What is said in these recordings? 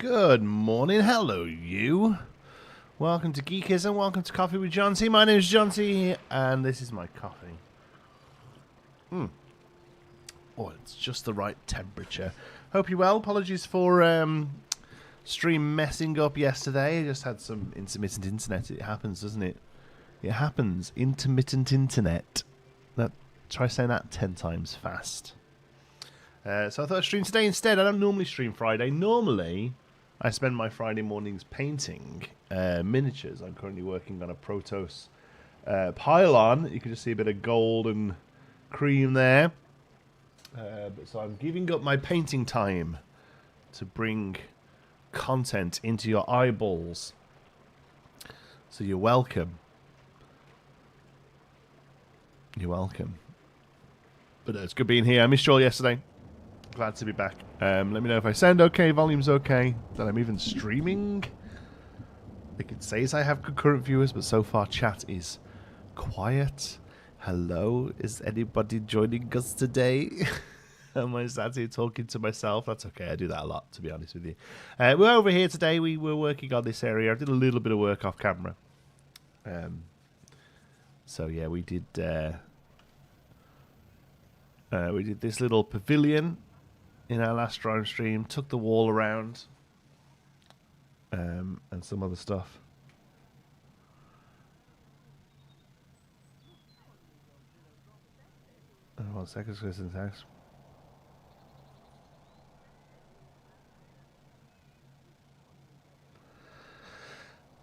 Good morning, hello you. Welcome to Geekism, welcome to Coffee with Jonti. My name is Jonti, and this is my coffee. Oh, it's just the right temperature. Hope you're well. Apologies for stream messing up yesterday. I just had some intermittent internet. It happens, doesn't it? It happens. Intermittent internet. Try saying that 10 times fast. So I thought I'd stream today instead. I don't normally stream Friday. Normally, I spend my Friday mornings painting miniatures. I'm currently working on a Protoss pylon. You can just see a bit of gold and cream there. So I'm giving up my painting time to bring content into your eyeballs. So you're welcome. You're welcome. But it's good being here. I missed you all yesterday. Glad to be back. Let me know if I sound okay, volume's okay, that I'm even streaming. It says I have concurrent viewers, but so far chat is quiet. Hello, is anybody joining us today? Am I sat here talking to myself? That's okay, I do that a lot, to be honest with you. We're over here today. We were working on this area. I did a little bit of work off camera. So yeah, we did this little pavilion in our last drone stream, took the wall around, and some other stuff. Oh, 1 second, thanks.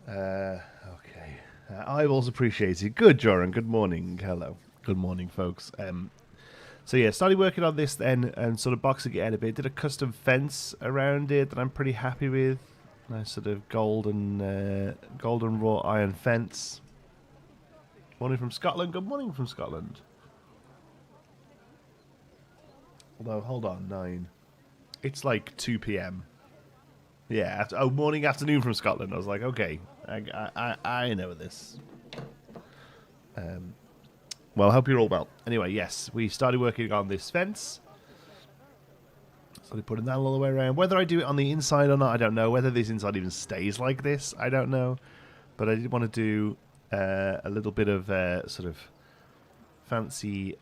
Okay. Eyeballs appreciated. Good, Joran. Good morning. Hello. Good morning, folks. So yeah, started working on this then and sort of boxing it out a bit. Did a custom fence around it that I'm pretty happy with. Nice sort of golden wrought iron fence. Morning from Scotland. Good morning from Scotland. Although, hold on, 9. It's like 2 p.m. Yeah, morning, afternoon from Scotland. I was like, okay, I know this. Well, I hope you're all well. Anyway, yes, we started working on this fence. Started putting that all the way around. Whether I do it on the inside or not, I don't know. Whether this inside even stays like this, I don't know. But I did want to do a little bit of sort of fancy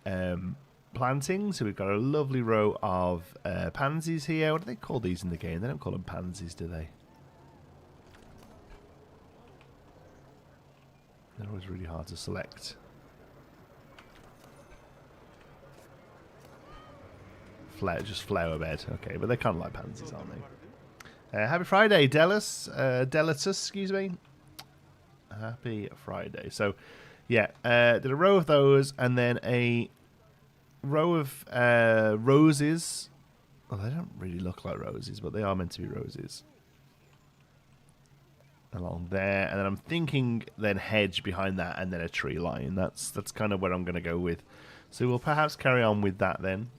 planting. So we've got a lovely row of pansies here. What do they call these in the game? They don't call them pansies, do they? They're always really hard to select. Just flower bed. Okay, but they're kind of like pansies, aren't they? Happy Friday, Delatus, excuse me. Happy Friday. So, yeah, did a row of those and then a row of roses. Well, they don't really look like roses, but they are meant to be roses. Along there, and then I'm thinking then hedge behind that and then a tree line. That's kind of where I'm going to go with. So we'll perhaps carry on with that then.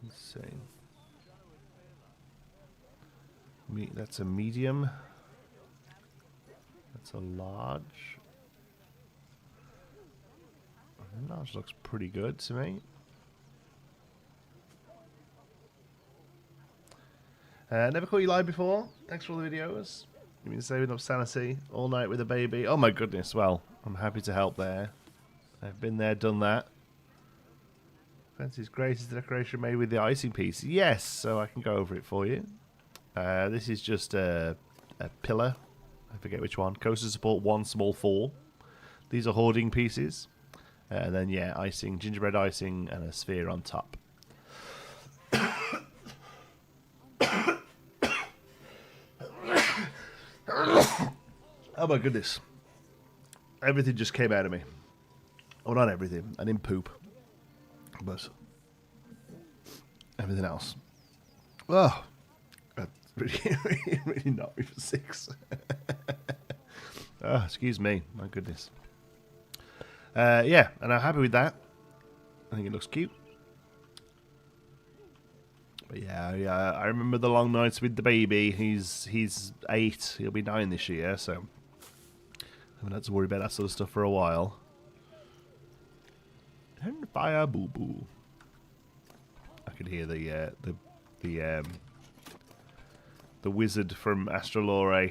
Let's see. That's a medium. That's a large. Large looks pretty good to me. Never caught you live before. Thanks for all the videos. You've been saving up sanity all night with a baby. Oh my goodness. Well, I'm happy to help there. I've been there, done that. Fancy's greatest decoration made with the icing piece. Yes, so I can go over it for you. This is just a pillar. I forget which one. Coaster support 1, small 4. These are hoarding pieces. And then, yeah, icing, gingerbread icing, and a sphere on top. Oh my goodness. Everything just came out of me. Well, not everything. I didn't poop. But everything else. Oh, that really knocked me for 6. Oh, excuse me. My goodness. Yeah, and I'm happy with that. I think it looks cute. But yeah, I remember the long nights with the baby. He's 8. He'll be 9 this year, so I haven't had to worry about that sort of stuff for a while. And fire boo boo. could hear the wizard from Astralore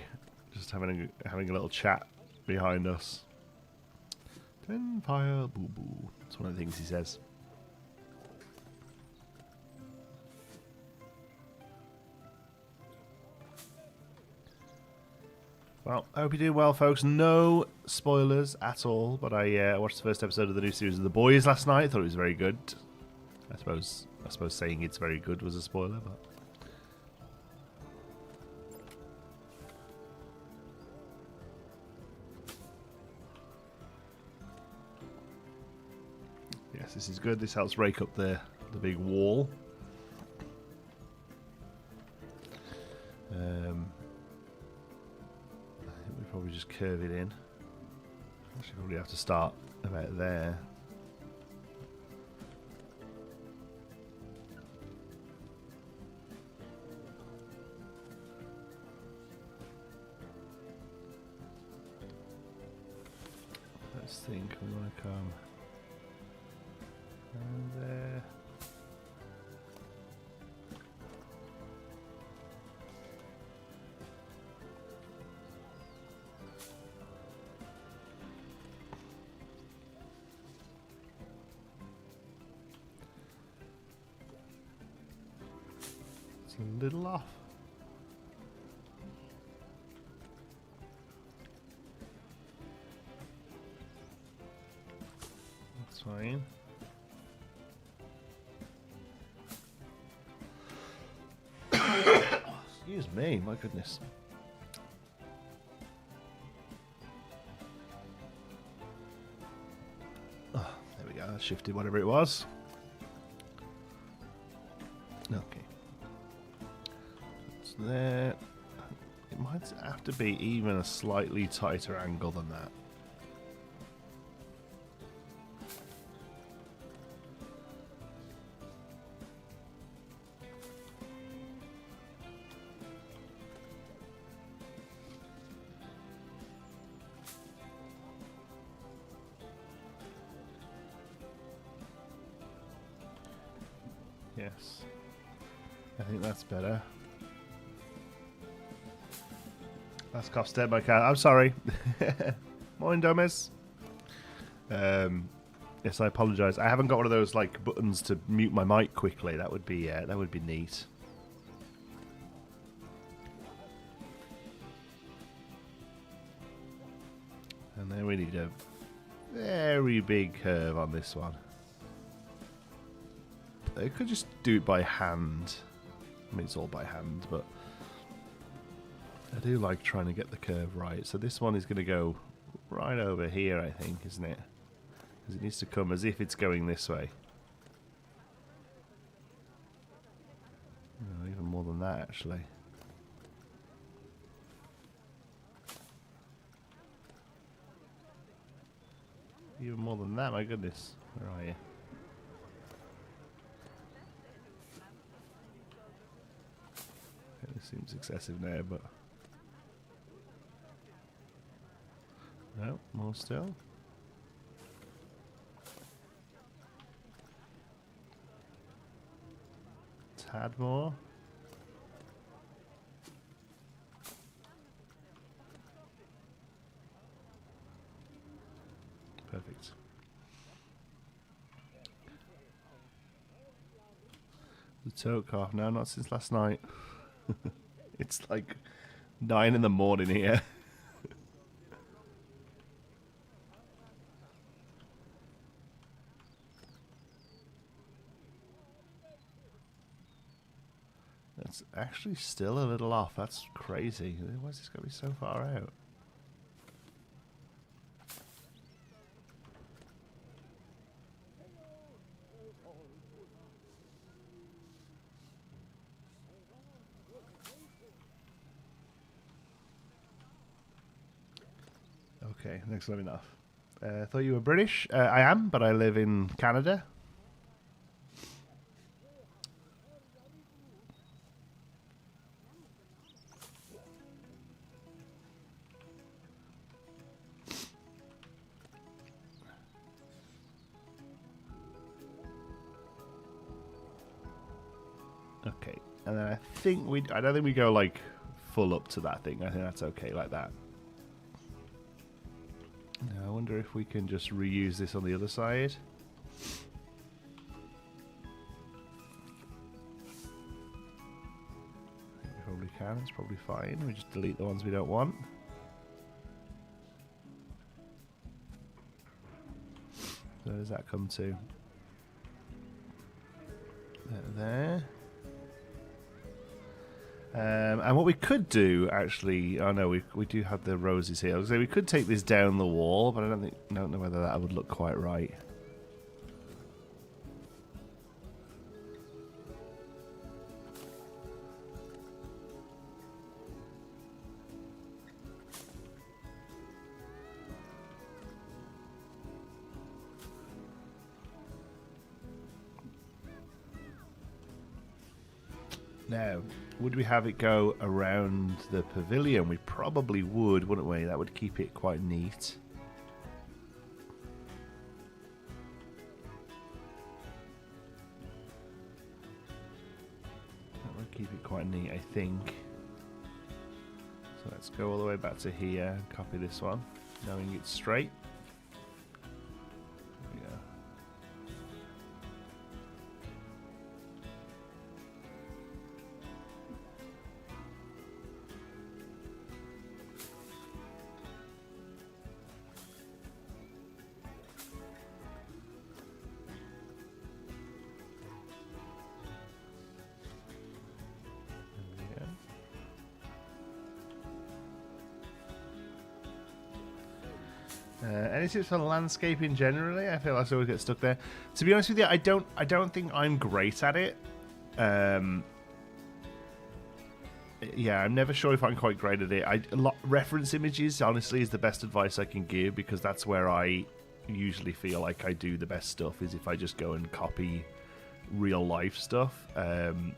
just having a little chat behind us. Ten fire boo boo. That's one of the things he says. Well, I hope you're doing well, folks. No spoilers at all, but I watched the first episode of the new series of The Boys last night. I thought it was very good. I suppose saying it's very good was a spoiler, but yes, this is good. This helps rake up the big wall. I think we probably just curve it in. Actually, probably have to start about there. Let's think. We want to come and there. It's a little off. That's fine. Excuse me, my goodness. Oh, there we go, I shifted whatever it was. Okay. It's there. It might have to be even a slightly tighter angle than that. Yes, I think that's better. That's cough step my cat. I'm sorry. Morning, Domus. Yes, I apologise. I haven't got one of those like buttons to mute my mic quickly. That would be neat. And then we need a very big curve on this one. I could just do it by hand. I mean, it's all by hand, but I do like trying to get the curve right. So this one is going to go right over here, I think, isn't it? Because it needs to come as if it's going this way. No, even more than that, actually. Even more than that, my goodness. Where are you? It seems excessive now, but no, more still. Tad more. Perfect. The toe cough. No, not since last night. It's like 9 in the morning here. That's actually still a little off. That's crazy. Why is this going to be so far out? Okay, next level enough. I thought you were British. I am, but I live in Canada. Okay, and then I don't think we go like full up to that thing. I think that's okay like that. Now, I wonder if we can just reuse this on the other side. I think we probably can. It's probably fine. We just delete the ones we don't want. So where does that come to? There. And what we could do, actually, oh no, we do have the roses here. So we could take this down the wall, but I don't know whether that would look quite right. Now, would we have it go around the pavilion? We probably would, wouldn't we? That would keep it quite neat. That would keep it quite neat, I think. So let's go all the way back to here and copy this one, knowing it's straight. Any tips on landscaping generally? I feel like I always get stuck there. To be honest with you, I don't think I'm great at it. Yeah, I'm never sure if I'm quite great at it. Reference images, honestly, is the best advice I can give, because that's where I usually feel like I do the best stuff, is if I just go and copy real life stuff. And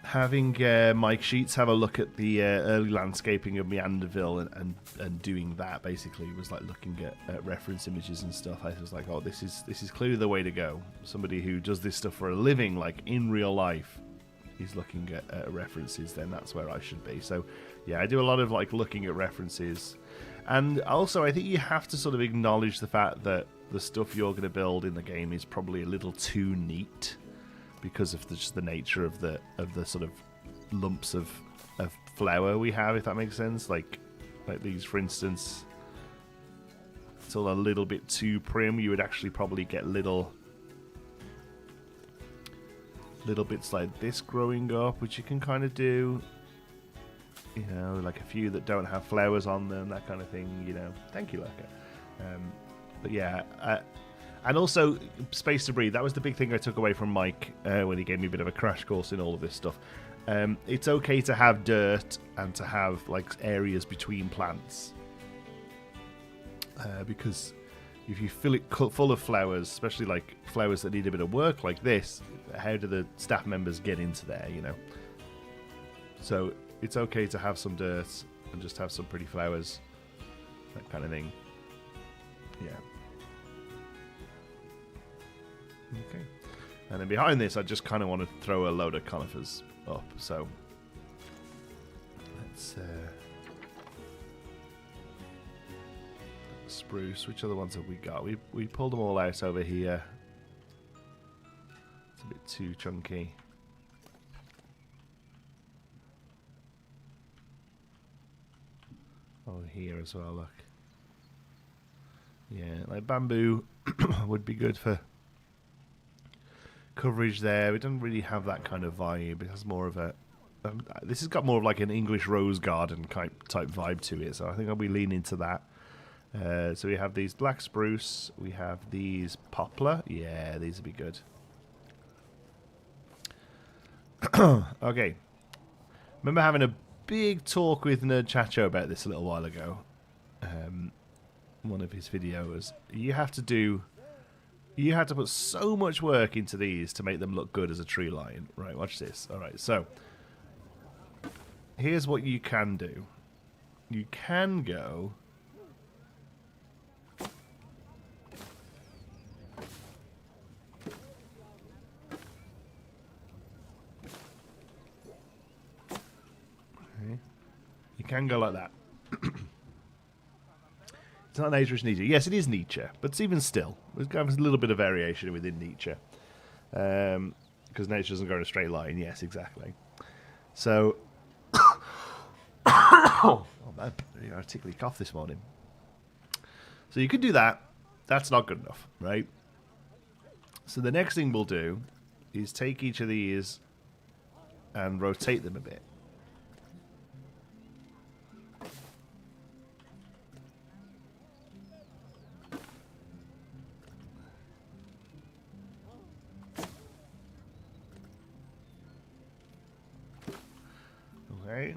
having Mike Sheets have a look at the early landscaping of Meanderville and doing that basically was like looking at reference images and stuff. I was like, oh, this is clearly the way to go. Somebody who does this stuff for a living, like in real life, is looking at references. Then that's where I should be. So yeah, I do a lot of like looking at references, and also I think you have to sort of acknowledge the fact that the stuff you're going to build in the game is probably a little too neat, because of just the nature of the sort of lumps of flour we have, if that makes sense. Like these, for instance, it's all a little bit too prim. You would actually probably get little bits like this growing up, which you can kind of do. You know, like a few that don't have flowers on them, that kind of thing. You know, thank you, Lurker. But yeah. And also, space to breathe. That was the big thing I took away from Mike when he gave me a bit of a crash course in all of this stuff. It's okay to have dirt and to have like areas between plants, because if you fill it full of flowers, especially like flowers that need a bit of work like this, how do the staff members get into there? You know. So it's okay to have some dirt and just have some pretty flowers, that kind of thing. Yeah. Okay, and then behind this, I just kind of want to throw a load of conifers up. So let's spruce. Which other ones have we got? We pulled them all out over here. It's a bit too chunky. Oh, here as well. Look, yeah, like bamboo would be good for coverage there. We don't really have that kind of vibe. It has more of a this has got more of like an English rose garden type vibe to it, so I think I'll be leaning into that. So we have these black spruce, we have these poplar. Yeah, these would be good. Okay, remember having a big talk with Nerd Chacho about this a little while ago. One of his videos. You have to put so much work into these to make them look good as a tree line. Right, watch this. Alright, so here's what you can do. You can go can go like that. It's not nature, it's Nietzsche. Yes, it is Nietzsche, but it's even still. There's kind of a little bit of variation within Nietzsche. Because nature doesn't go in a straight line. Yes, exactly. So, oh man, I tickly cough this morning. So you could do that. That's not good enough, right? So the next thing we'll do is take each of these and rotate them a bit. Okay.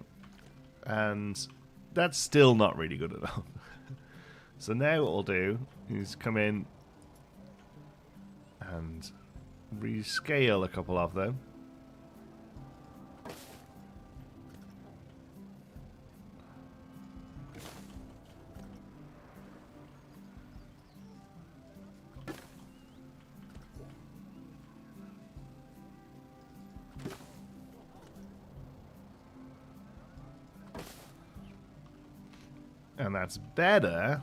And that's still not really good enough. So now what we'll do is come in and rescale a couple of them. And that's better.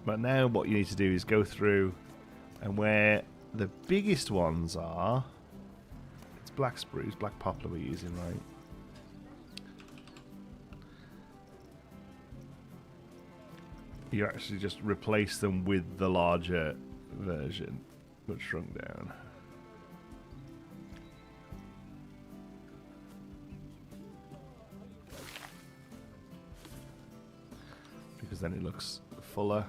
But now what you need to do is go through and where the biggest ones are, it's black spruce, black poplar we're using, right? You actually just replace them with the larger version, but shrunk down. Because then it looks fuller.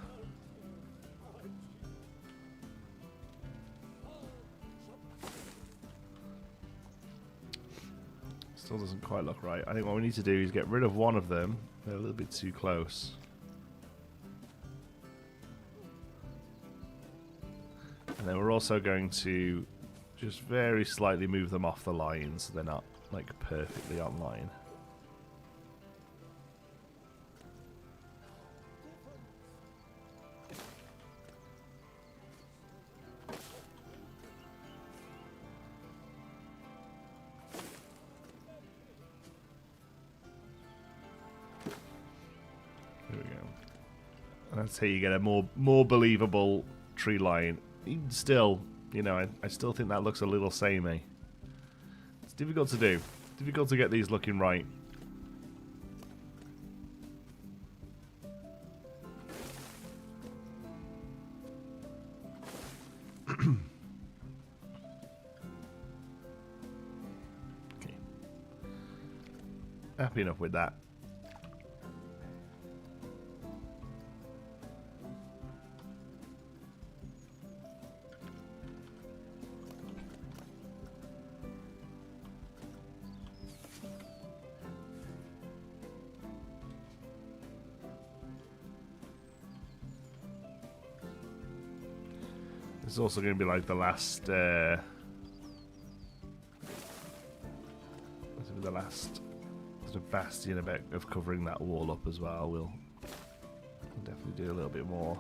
Still doesn't quite look right. I think what we need to do is get rid of one of them. They're a little bit too close. And then we're also going to just very slightly move them off the line so they're not like perfectly on line. There we go. And that's how you get a more believable tree line. Even still, you know, I still think that looks a little samey. It's difficult to do. Difficult to get these looking right. Okay. Happy enough with that. It's also going to be like the last, the last sort of bastion of covering that wall up as well. We'll definitely do a little bit more.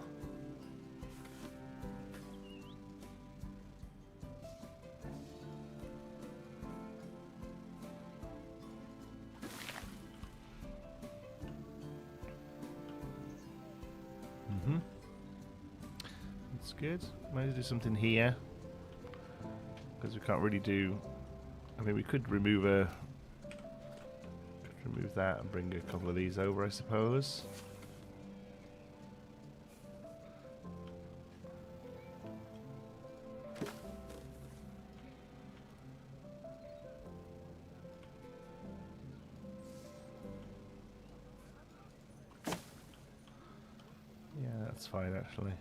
That's good. Might do something here because we can't really do. I mean, we could remove that and bring a couple of these over, I suppose. Yeah, that's fine actually.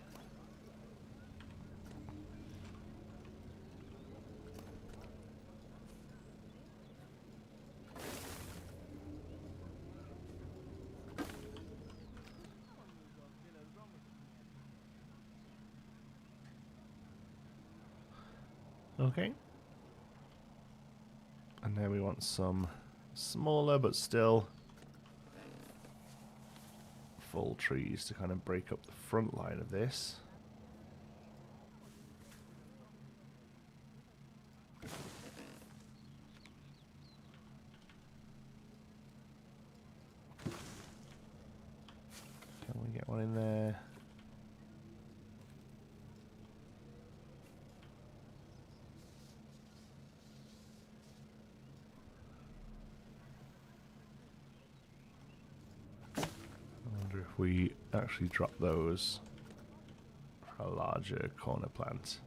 Okay. And now we want some smaller but still full trees to kind of break up the front line of this. one in there. I wonder if we actually drop those for a larger corner plant.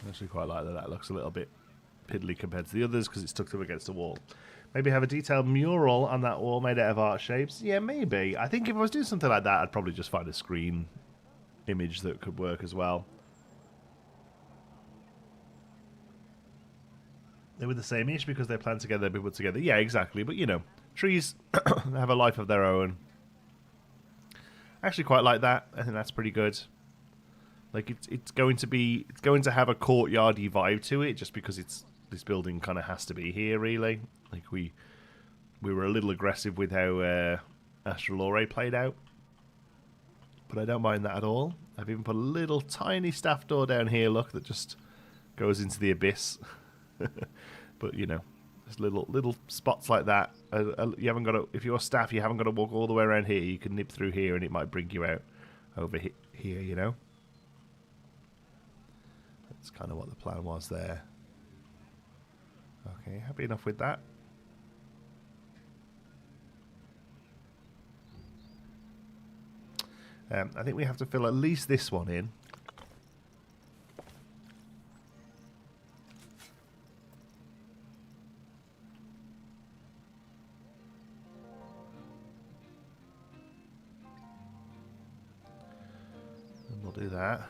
I actually quite like that. That looks a little bit piddly compared to the others because it's tucked up against the wall. Maybe have a detailed mural on that wall made out of art shapes. Yeah, maybe. I think if I was doing something like that, I'd probably just find a screen image that could work as well. They were the same-ish because they're planted together, they're put together. Yeah, exactly. But, you know, trees have a life of their own. I actually quite like that. I think that's pretty good. Like it's going to have a courtyardy vibe to it, just because this building kind of has to be here, really. Like we were a little aggressive with how Astralore played out, but I don't mind that at all. I've even put a little tiny staff door down here. Look, that just goes into the abyss. But you know, just little spots like that. You haven't got to, if you're staff, you haven't got to walk all the way around here. You can nip through here, and it might bring you out over here. You know. That's kind of what the plan was there. Okay, happy enough with that. I think we have to fill at least this one in. And we'll do that.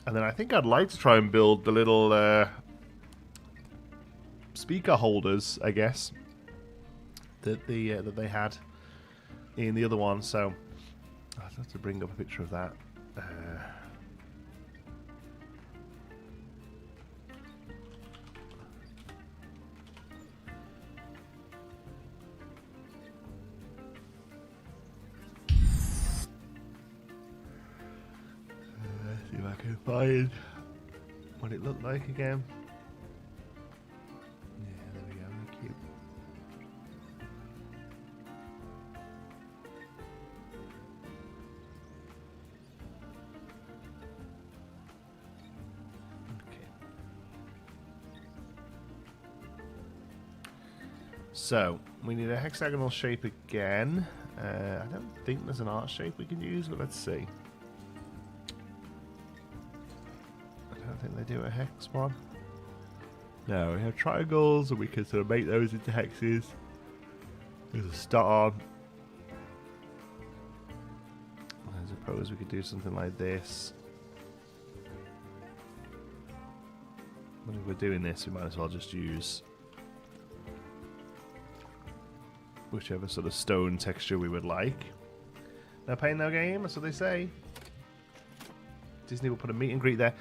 And then I think I'd like to try and build the little speaker holders, I guess, that they had in the other one. So I'd have to bring up a picture of that. See if I can find what it looked like again. Yeah, there we go. Cute. Okay. So we need a hexagonal shape again. I don't think there's an art shape we can use, but let's see. I don't think they do a hex one. No, we have triangles, and we can sort of make those into hexes. There's a star. I suppose we could do something like this. But if we're doing this, we might as well just use whichever sort of stone texture we would like. No pain, no gain, that's what they say. Disney will put a meet and greet there.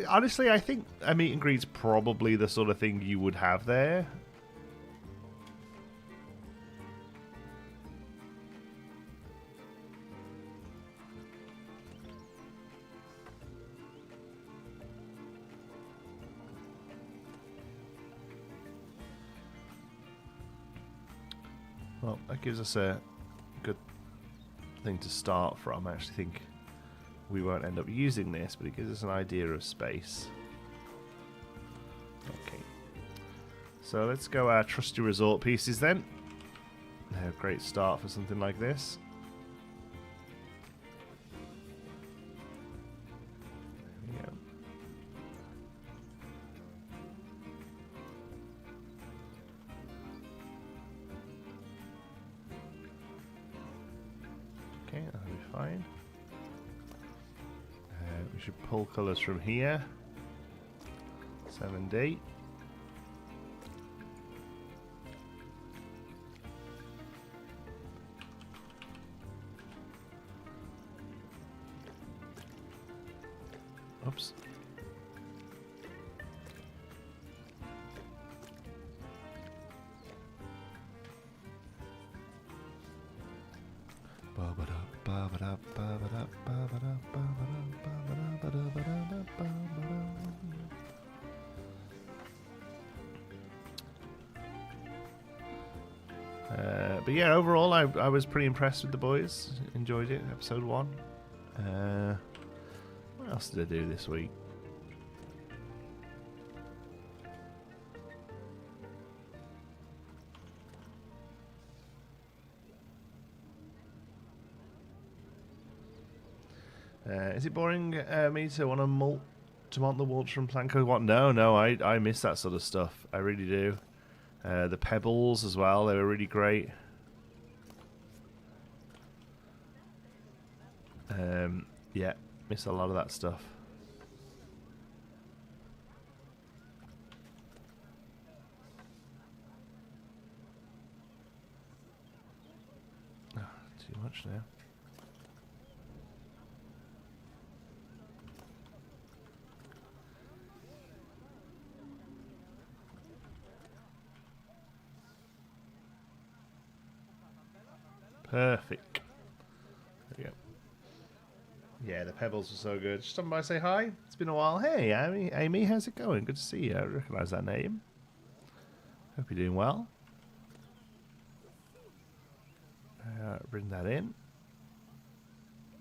Honestly, I think a meet and greet's probably the sort of thing you would have there. Well, that gives us a good thing to start from. I actually think we won't end up using this, but it gives us an idea of space. Okay. So let's go our trusty resort pieces then. They're a great start for something like this. There we go. Okay, that'll be fine. We should pull colours from here. 7D. Oops. But yeah, overall, I was pretty impressed with the boys. Enjoyed it. Episode 1. What else did I do this week? Is it boring me to want to mount the Waltz from Planko? What? No, I miss that sort of stuff. I really do. The pebbles as well, they were really great. Yeah, miss a lot of that stuff. Oh, too much now. Perfect. There we go. Yeah, the pebbles were so good. Just somebody say hi. It's been a while. Hey, Amy, how's it going? Good to see you. I recognise that name. Hope you're doing well. Bring that in.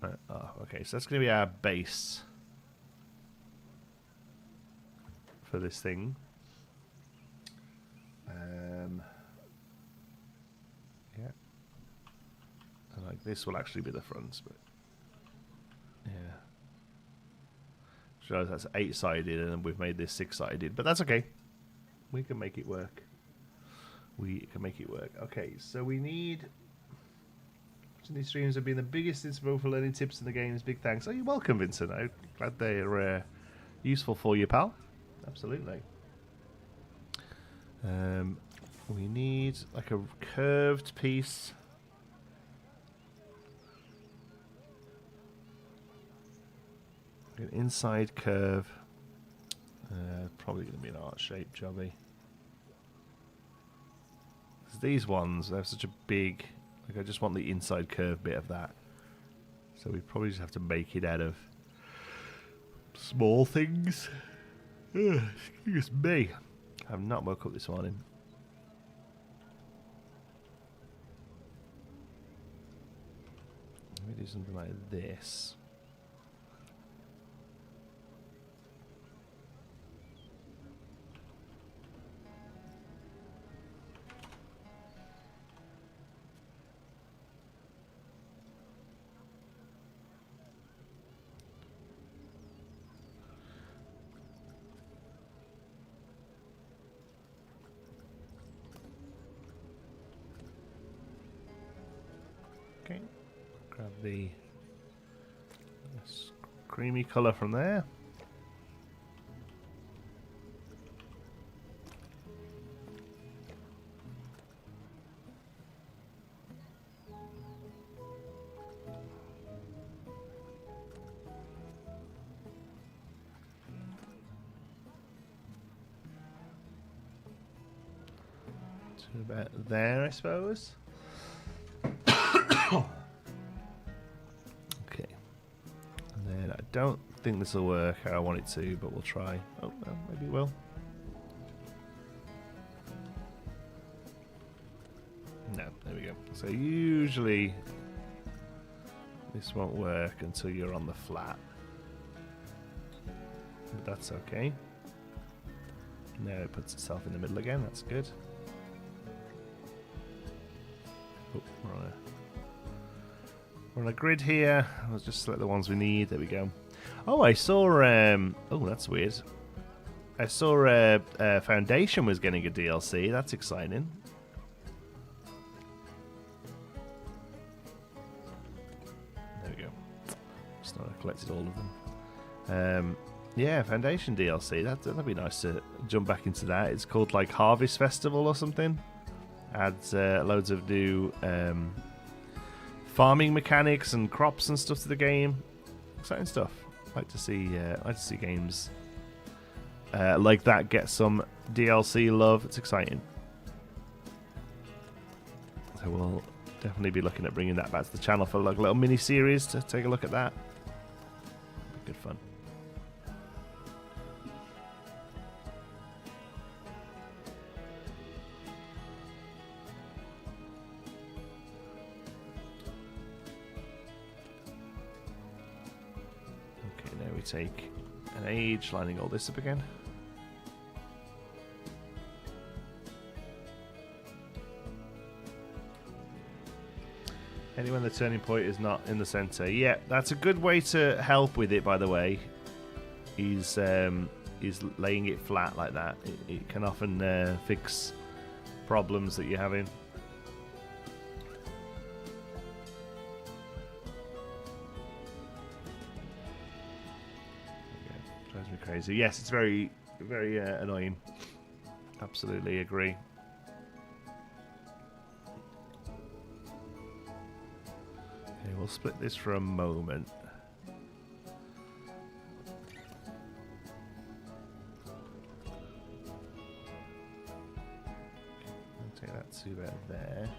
Oh, okay, so that's going to be our base for this thing. Yeah. And like this will actually be the front, but yeah. Shows that's 8-sided, and we've made this 6-sided, but that's okay. We can make it work. We can make it work. Okay, so we need. These streams have been the biggest inspiration for learning tips in the games. Big thanks. Oh, you're welcome, Vincent. I'm glad they're useful for you, pal. Absolutely. We need like a curved piece. An inside curve. Probably going to be an art shape jobby. These ones, they have such a big. Like I just want the inside curve bit of that. So we probably just have to make it out of small things. Excuse me. I have not woke up this morning. Let me do something like this. Okay, grab the creamy colour from there. To about there, I suppose. Okay, and then I don't think this will work how I want it to, but we'll try. Oh, well, maybe it will. No, there we go. So usually this won't work until you're on the flat, but that's okay. Now it puts itself in the middle again. That's good. Oh, we're on a grid here. I'll just select the ones we need. There we go. Oh, I saw. Oh, that's weird. I saw Foundation was getting a DLC. That's exciting. There we go. Just not collected all of them. Yeah, Foundation DLC. That'd be nice to jump back into that. It's called like Harvest Festival or something. Adds loads of new farming mechanics and crops and stuff to the game. Exciting stuff. Like to see games like that get some DLC love. It's exciting. So we'll definitely be looking at bringing that back to the channel for like a little mini series to take a look at that. Good fun. Okay, now we take an age, lining all this up again. Anyone the turning point is not in the center. Yeah, that's a good way to help with it, by the way. Is laying it flat like that. It can often fix problems that you're having. Yeah, drives me crazy. Yes, it's very, very annoying. Absolutely agree. Okay, we'll split this for a moment. I'll take that to about there.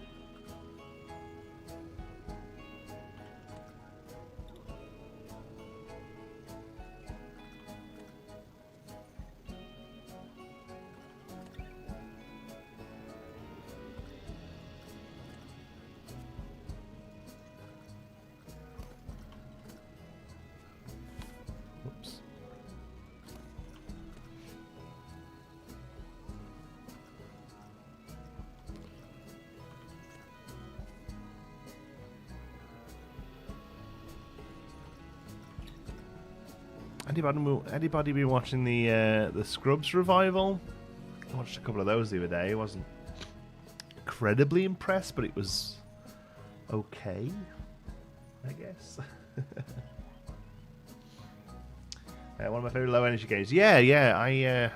Anybody been watching the Scrubs revival? I watched a couple of those the other day. I wasn't incredibly impressed, but it was okay, I guess. One of my favorite low energy games. Yeah.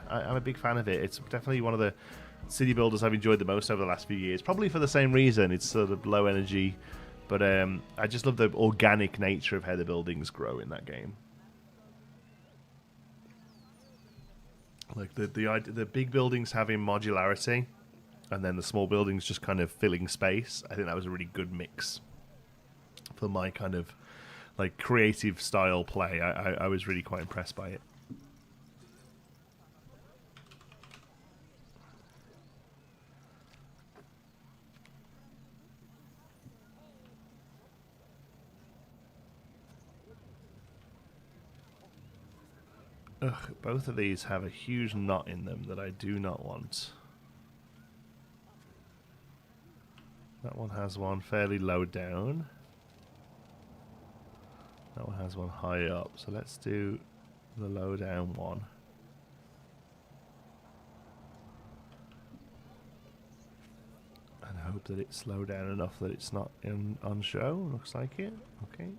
I'm a big fan of it. It's definitely one of the city builders I've enjoyed the most over the last few years. Probably for the same reason. It's sort of low energy, but I just love the organic nature of how the buildings grow in that game. Like the big buildings having modularity, and then the small buildings just kind of filling space. I think that was a really good mix for my kind of like creative style play. I was really quite impressed by it. Ugh, both of these have a huge knot in them that I do not want. That one has one fairly low down. That one has one high up. So let's do the low down one. And hope that it's low down enough that it's not on show. Looks like it. Okay.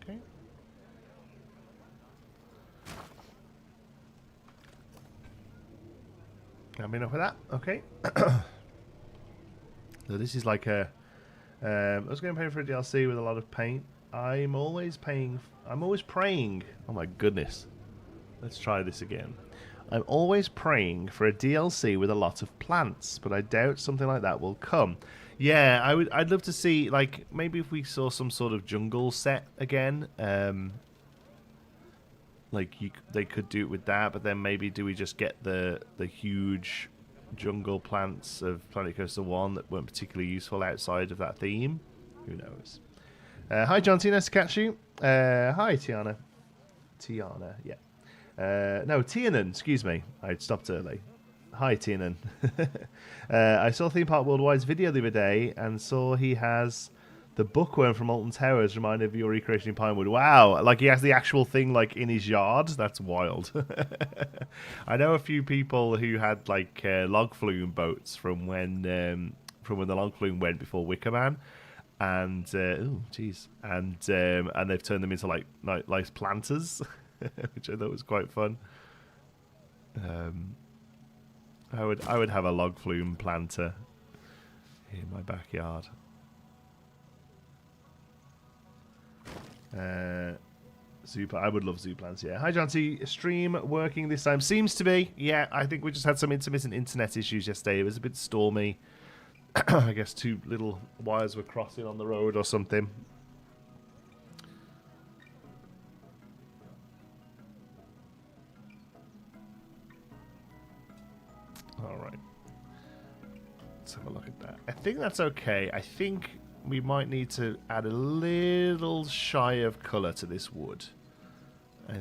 Okay. Got enough of that. Okay. So this is like a. I was going to pay for a DLC with a lot of paint. I'm always praying. Oh my goodness. Let's try this again. I'm always praying for a DLC with a lot of plants, but I doubt something like that will come. Yeah, I'd love to see, like, maybe if we saw some sort of jungle set again. Like they could do it with that, but then maybe do we just get the huge jungle plants of Planet Coaster 1 that weren't particularly useful outside of that theme? Who knows? Hi, Jonti. Nice to catch you. Hi, Tiana. Yeah. No, Tiernan, excuse me. I stopped early. Hi, Tiernan. I saw Theme Park Worldwide's video the other day and saw he has the bookworm from Alton Towers reminded of your recreation in Pinewood. Wow, like he has the actual thing like in his yard. That's wild. I know a few people who had like log flume boats from when the log flume went before Wicker Man, and and they've turned them into like planters, which I thought was quite fun. I would have a log flume planter in my backyard. I would love zoo plants. Yeah. Hi, Jonti. Stream working this time? Seems to be. Yeah, I think we just had some intermittent internet issues yesterday. It was a bit stormy. I guess two little wires were crossing on the road or something. All right. Let's have a look at that. I think that's okay. I think we might need to add a little shy of colour to this wood. I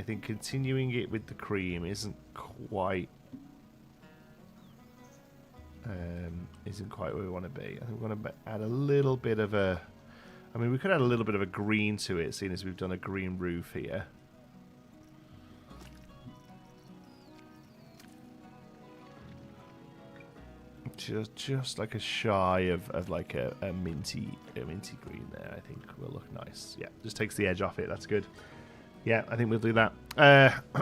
think continuing it with the cream isn't quite where we want to be. I think we want to add a little bit of a. I mean, we could add a little bit of a green to it, seeing as we've done a green roof here. Just like a shy of like a minty green there. I think will look nice. Yeah, just takes the edge off it. That's good. Yeah, I think we'll do that.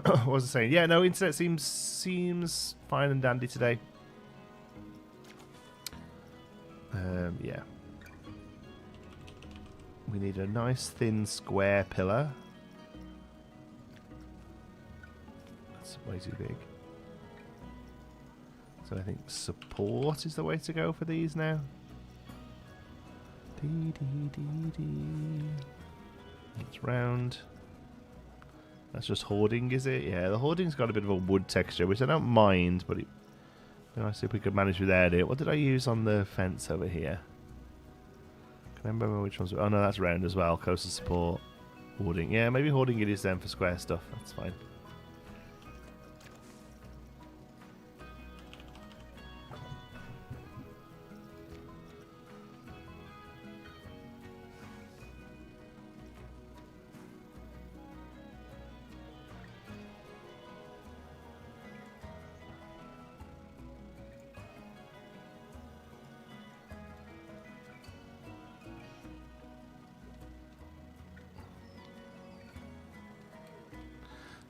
What was I saying? Yeah, no, internet seems fine and dandy today. Yeah. We need a nice thin square pillar. That's way too big. So I think support is the way to go for these now. It's round. That's just hoarding, is it? Yeah, the hoarding's got a bit of a wood texture, which I don't mind, but I'll see if we could manage without it. What did I use on the fence over here? Can I remember which ones? Oh no, that's round as well. Coastal support, hoarding. Yeah, maybe hoarding it is then for square stuff. That's fine.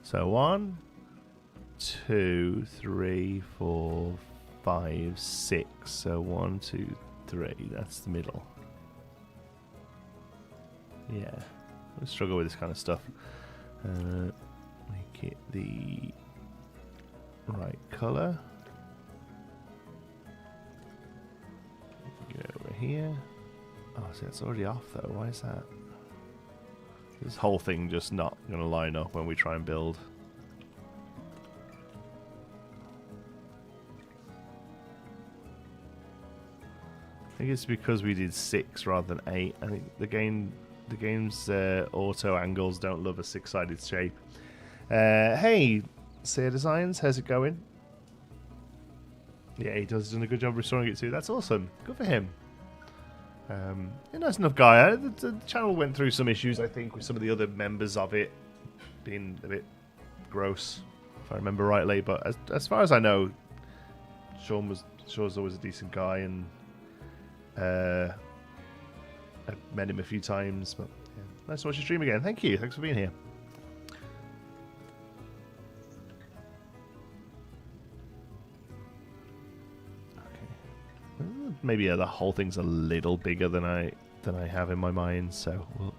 So 1, 2, 3, 4, 5, 6. So 1, 2, 3. That's the middle. Yeah, I struggle with this kind of stuff. Make it the right color. Go over here. Oh, see, it's already off though. Why is that? This whole thing just not going to line up when we try and build. I think it's because we did 6 rather than 8. I think the game's auto angles don't love a 6-sided shape. Hey, Sear Designs, how's it going? Yeah, he does. He's done a good job restoring it too. That's awesome. Good for him. A nice enough guy. The channel went through some issues, I think, with some of the other members of it being a bit gross, if I remember rightly. But as far as I know, Sean's always a decent guy, and I've met him a few times. But yeah. Nice to watch your stream again. Thank you. Thanks for being here. Maybe the whole thing's a little bigger than I have in my mind, so we'll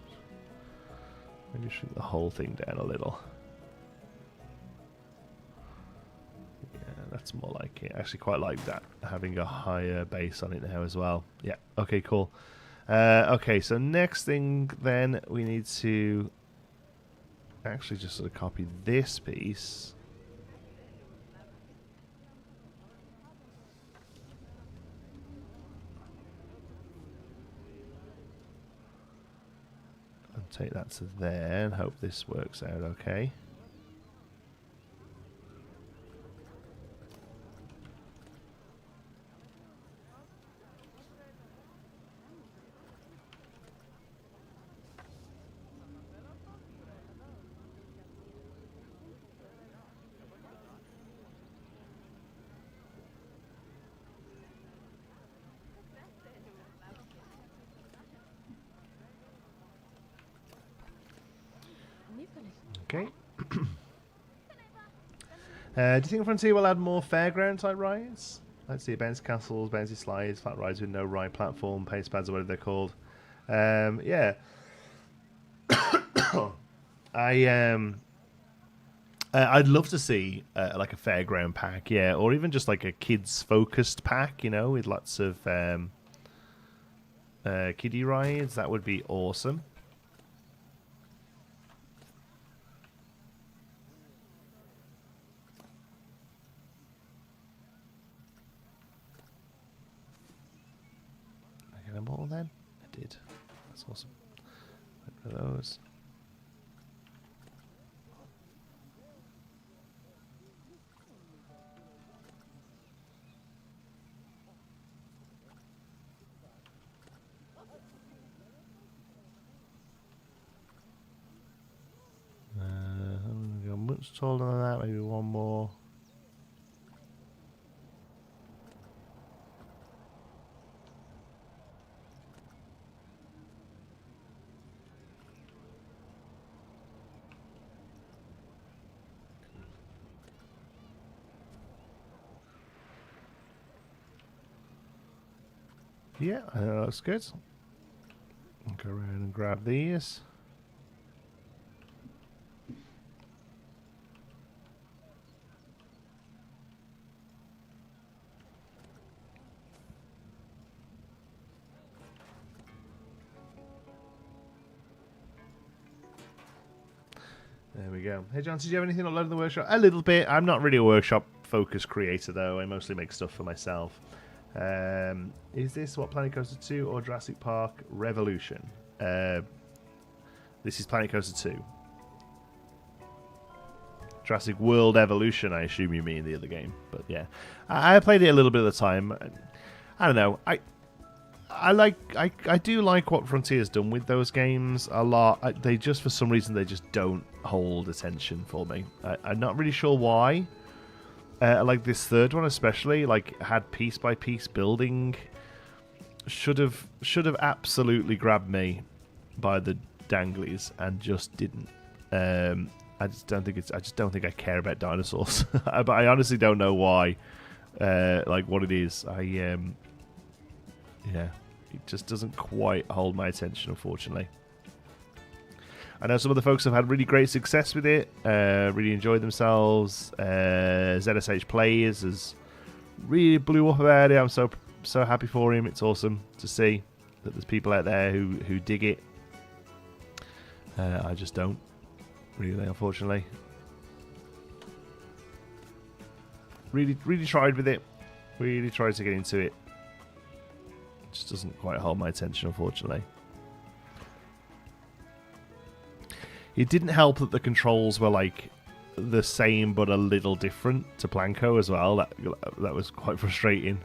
maybe shrink the whole thing down a little. Yeah, that's more like it. I actually quite like that, having a higher base on it now as well. Yeah, okay, cool. Okay, so next thing then, we need to actually just sort of copy this piece. Take that to there and hope this works out okay. Okay. Do you think Frontier will add more fairground type rides? Let's see, bouncy castles, bouncy slides, flat rides with no ride platform, pace pads or whatever they're called. Yeah. I'd love to see like a fairground pack, yeah, or even just like a kids focused pack, you know, with lots of kiddie rides. That would be awesome. I get them all then? I did. That's awesome. Look at those. Much taller than that, maybe one more. Yeah, I think that looks good. I'll go around and grab these. There we go. Hey, Jonti, do you have anything uploaded in the workshop? A little bit. I'm not really a workshop-focused creator, though. I mostly make stuff for myself. Is this what Planet Coaster 2 or Jurassic Park Revolution? This is Planet Coaster 2. Jurassic World Evolution, I assume you mean the other game. But yeah, I played it a little bit at the time. I don't know. I do like what Frontier's done with those games a lot. They just, for some reason, they just don't hold attention for me. I'm not really sure why. Like this third one especially, like had piece by piece building. Should have absolutely grabbed me by the danglies and just didn't. I just don't think I care about dinosaurs. But I honestly don't know why. Like what it is. Yeah. It just doesn't quite hold my attention, unfortunately. I know some of the folks have had really great success with it, really enjoyed themselves. ZSH Plays has really blew up about it. I'm so happy for him. It's awesome to see that there's people out there who dig it. I just don't, really, unfortunately. Really tried with it. Really tried to get into it. Just doesn't quite hold my attention, unfortunately. It didn't help that the controls were like the same but a little different to Planko as well. That was quite frustrating.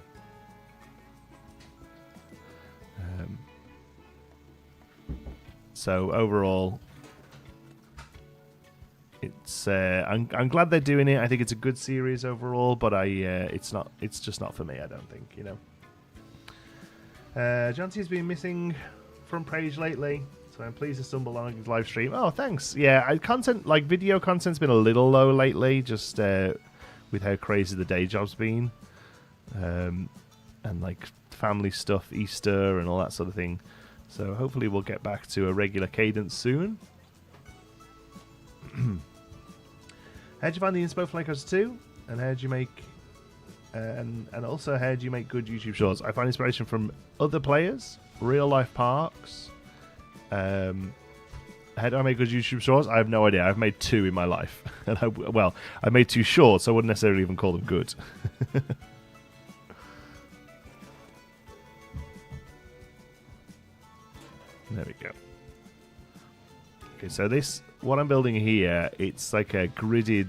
So overall, it's I'm glad they're doing it. I think it's a good series overall, but it's just not for me. I don't think, you know. Jonti's been missing from Prage lately, so I'm pleased to stumble on his live stream. Oh, thanks. Yeah, video content's been a little low lately, just with how crazy the day job's been, and like family stuff, Easter, and all that sort of thing. So hopefully we'll get back to a regular cadence soon. How'd you find the inspo for Planet Coaster 2? And how'd you make... and also, how do you make good YouTube shorts? I find inspiration from other players, real life parks. How do I make good YouTube shorts? I have no idea. I've made 2 in my life, and I made 2 shorts. So I wouldn't necessarily even call them good. There we go. Okay, so what I'm building here, it's like a gridded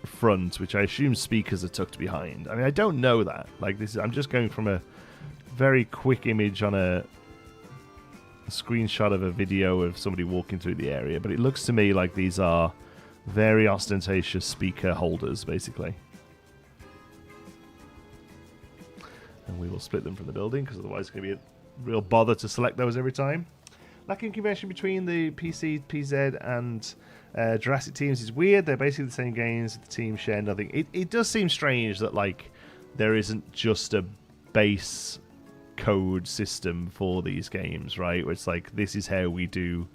front, which I assume speakers are tucked behind. I mean, I don't know that. Like I'm just going from a very quick image on a screenshot of a video of somebody walking through the area, but it looks to me like these are very ostentatious speaker holders, basically. And we will split them from the building, because otherwise it's going to be a real bother to select those every time. Lack of connection between the PC, PZ, and Jurassic teams is weird. They're basically the same games. The teams share nothing. It does seem strange that like there isn't just a base code system for these games, right? Where it's like, this is how we do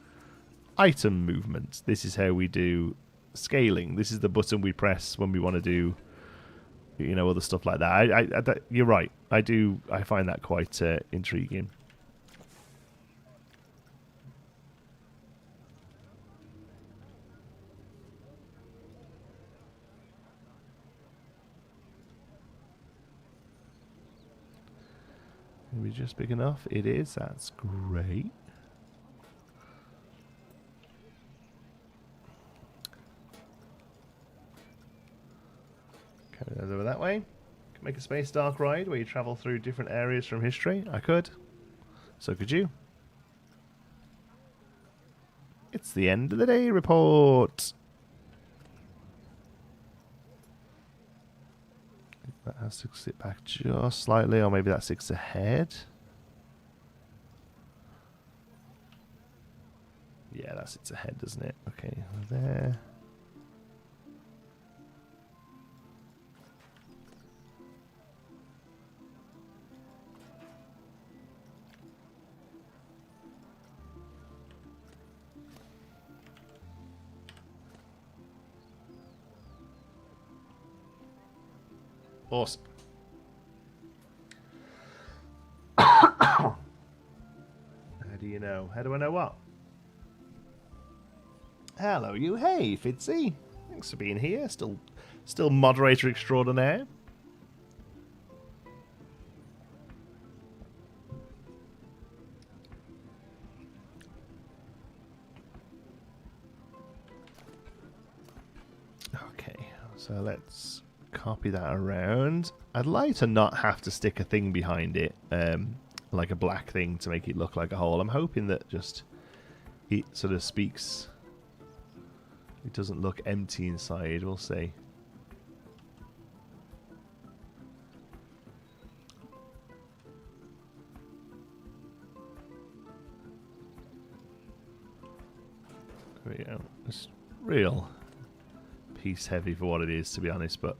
item movement. This is how we do scaling. This is the button we press when we want to do, you know, other stuff like that. You're right. I find that quite intriguing. Maybe just big enough. It is. That's great. Carry those over that way. Could make a space dark ride where you travel through different areas from history. I could. So could you. It's the end of the day report. That has to sit back just slightly, or maybe that sits ahead. Yeah, that sits ahead, doesn't it? Okay, there. Awesome. How do you know? How do I know what? Hello, you. Hey, Fitzy. Thanks for being here. Still moderator extraordinaire. Okay, so let's copy that around. I'd like to not have to stick a thing behind it, like a black thing to make it look like a hole. I'm hoping that just it sort of speaks. It doesn't look empty inside. We'll see. There we go. It's real piece heavy for what it is, to be honest, but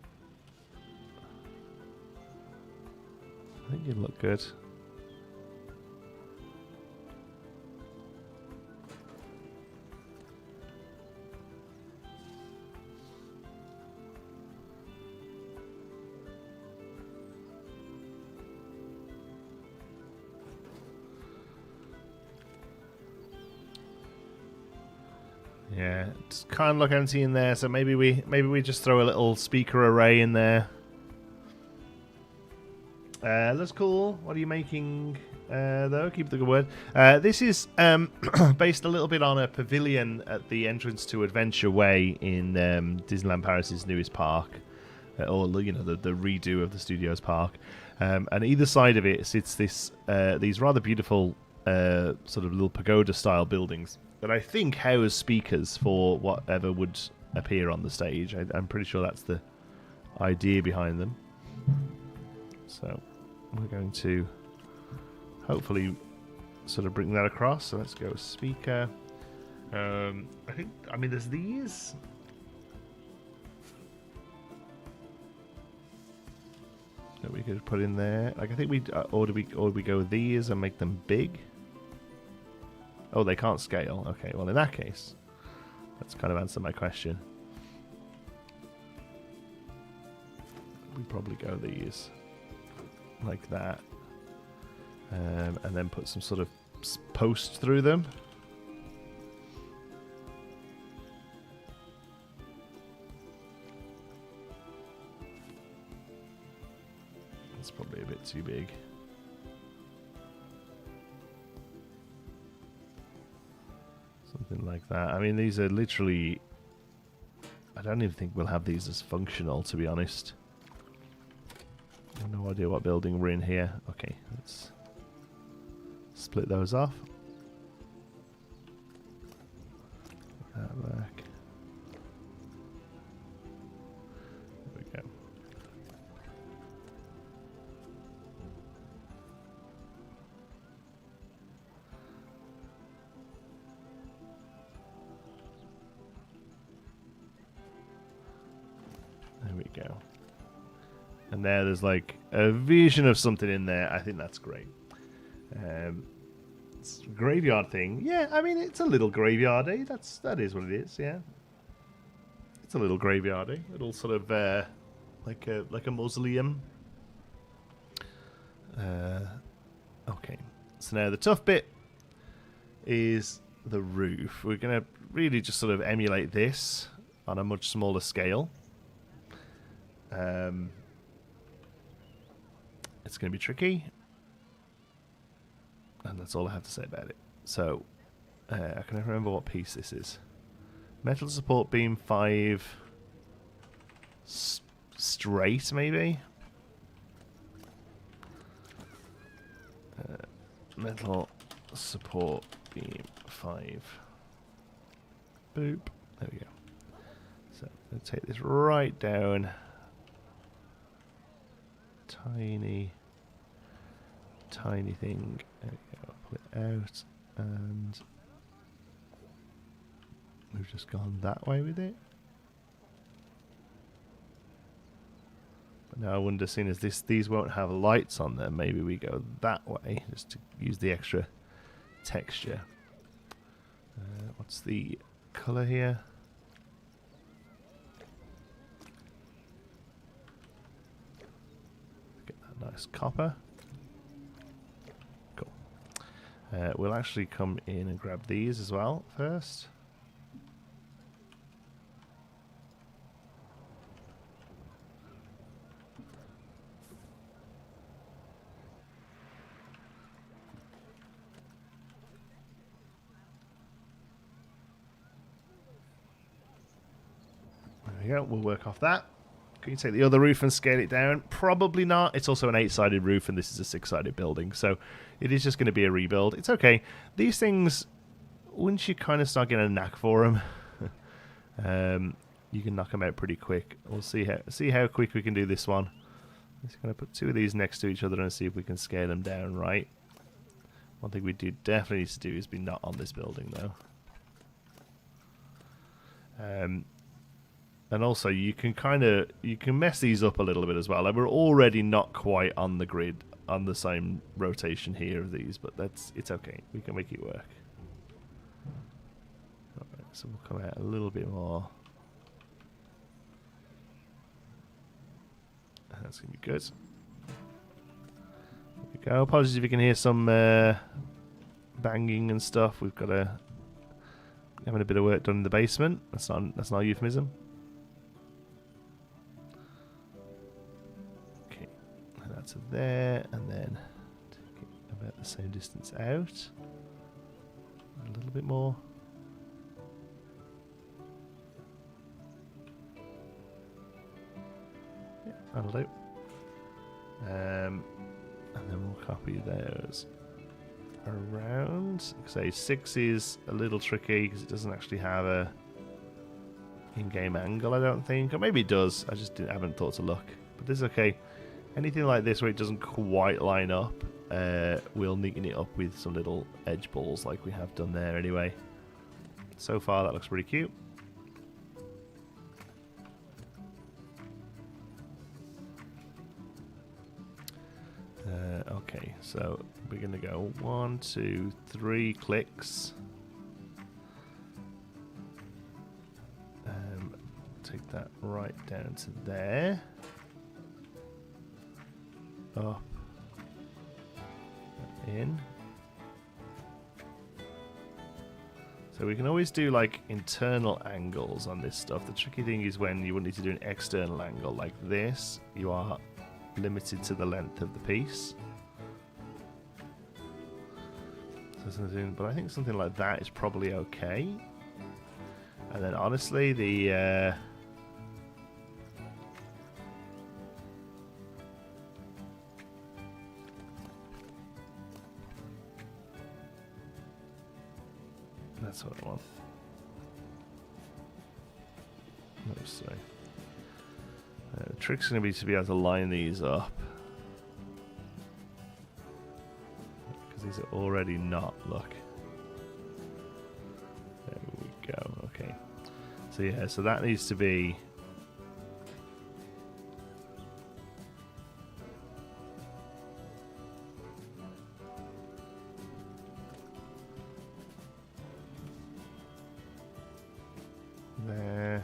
I think it'll look good. Yeah, it's kind of look empty in there, so maybe we just throw a little speaker array in there. That's cool. What are you making, though? Keep the good word. This is based a little bit on a pavilion at the entrance to Adventure Way in Disneyland Paris's newest park, or you know the redo of the Studios park. And either side of it sits these rather beautiful sort of little pagoda-style buildings that I think house speakers for whatever would appear on the stage. I'm pretty sure that's the idea behind them. So we're going to hopefully sort of bring that across. So let's go speaker. I mean there's these. That we could put in there. Like I think we or do we go with these and make them big? Oh, they can't scale. Okay, well in that case, that's kind of answered my question. We probably go these like that, and then put some sort of post through them. It's probably a bit too big. Something like that. I mean, these are literally... I don't even think we'll have these as functional, to be honest. I have no idea what building we're in here. Okay, let's split those off. Put that back. There we go. go. And there's like a vision of something in there. I think that's great. It's a graveyard thing. Yeah, I mean, it's a little graveyardy. That is what it is, yeah. It's a little graveyardy. Little sort of like a mausoleum. Okay. So now the tough bit is the roof. We're going to really just sort of emulate this on a much smaller scale. It's going to be tricky. And that's all I have to say about it. So, I can never remember what piece this is. Metal support beam 5 straight, maybe? Metal support beam 5. Boop. There we go. So, I'm going to take this right down. Tiny thing. There we go. Pull it out, and we've just gone that way with it. But now I wonder, seeing as these won't have lights on them, maybe we go that way just to use the extra texture. What's the colour here? Get that nice copper. Cool. We'll actually come in and grab these as well first. There we go, we'll work off that. Can you take the other roof and scale it down? Probably not. It's also an 8-sided roof and this is a 6-sided building, so it is just going to be a rebuild. It's okay. These things, once you kind of start getting a knack for them, you can knock them out pretty quick. We'll see how quick we can do this one. I'm just going to put 2 of these next to each other and see if we can scale them down right. One thing we definitely need to do is be not on this building though. And also, you can mess these up a little bit as well. Like, we're already not quite on the grid, on the same rotation here of these, but it's okay. We can make it work. Alright, so we'll come out a little bit more. That's going to be good. There we go. Apologies if you can hear some banging and stuff. We've got having a bit of work done in the basement. That's not a euphemism. To there, and then take it about the same distance out. A little bit more. Yeah, that'll do. And then we'll copy those around. Say 6 is a little tricky because it doesn't actually have a in-game angle, I don't think. Or maybe it does. I just haven't thought to look. But this is okay. Anything like this where it doesn't quite line up, we'll neaten it up with some little edge balls like we have done there anyway. So far that looks pretty cute. Okay, so we're going to go 1, 2, 3 clicks. Take that right down to there. Up, in. So we can always do like internal angles on this stuff. The tricky thing is when you would need to do an external angle like this, you are limited to the length of the piece. So but I think something like that is probably okay. And then honestly, the that's what I want. No, sorry. The trick's going to be able to line these up. Because these are already not, look. There we go, okay. So yeah, so that needs to be there.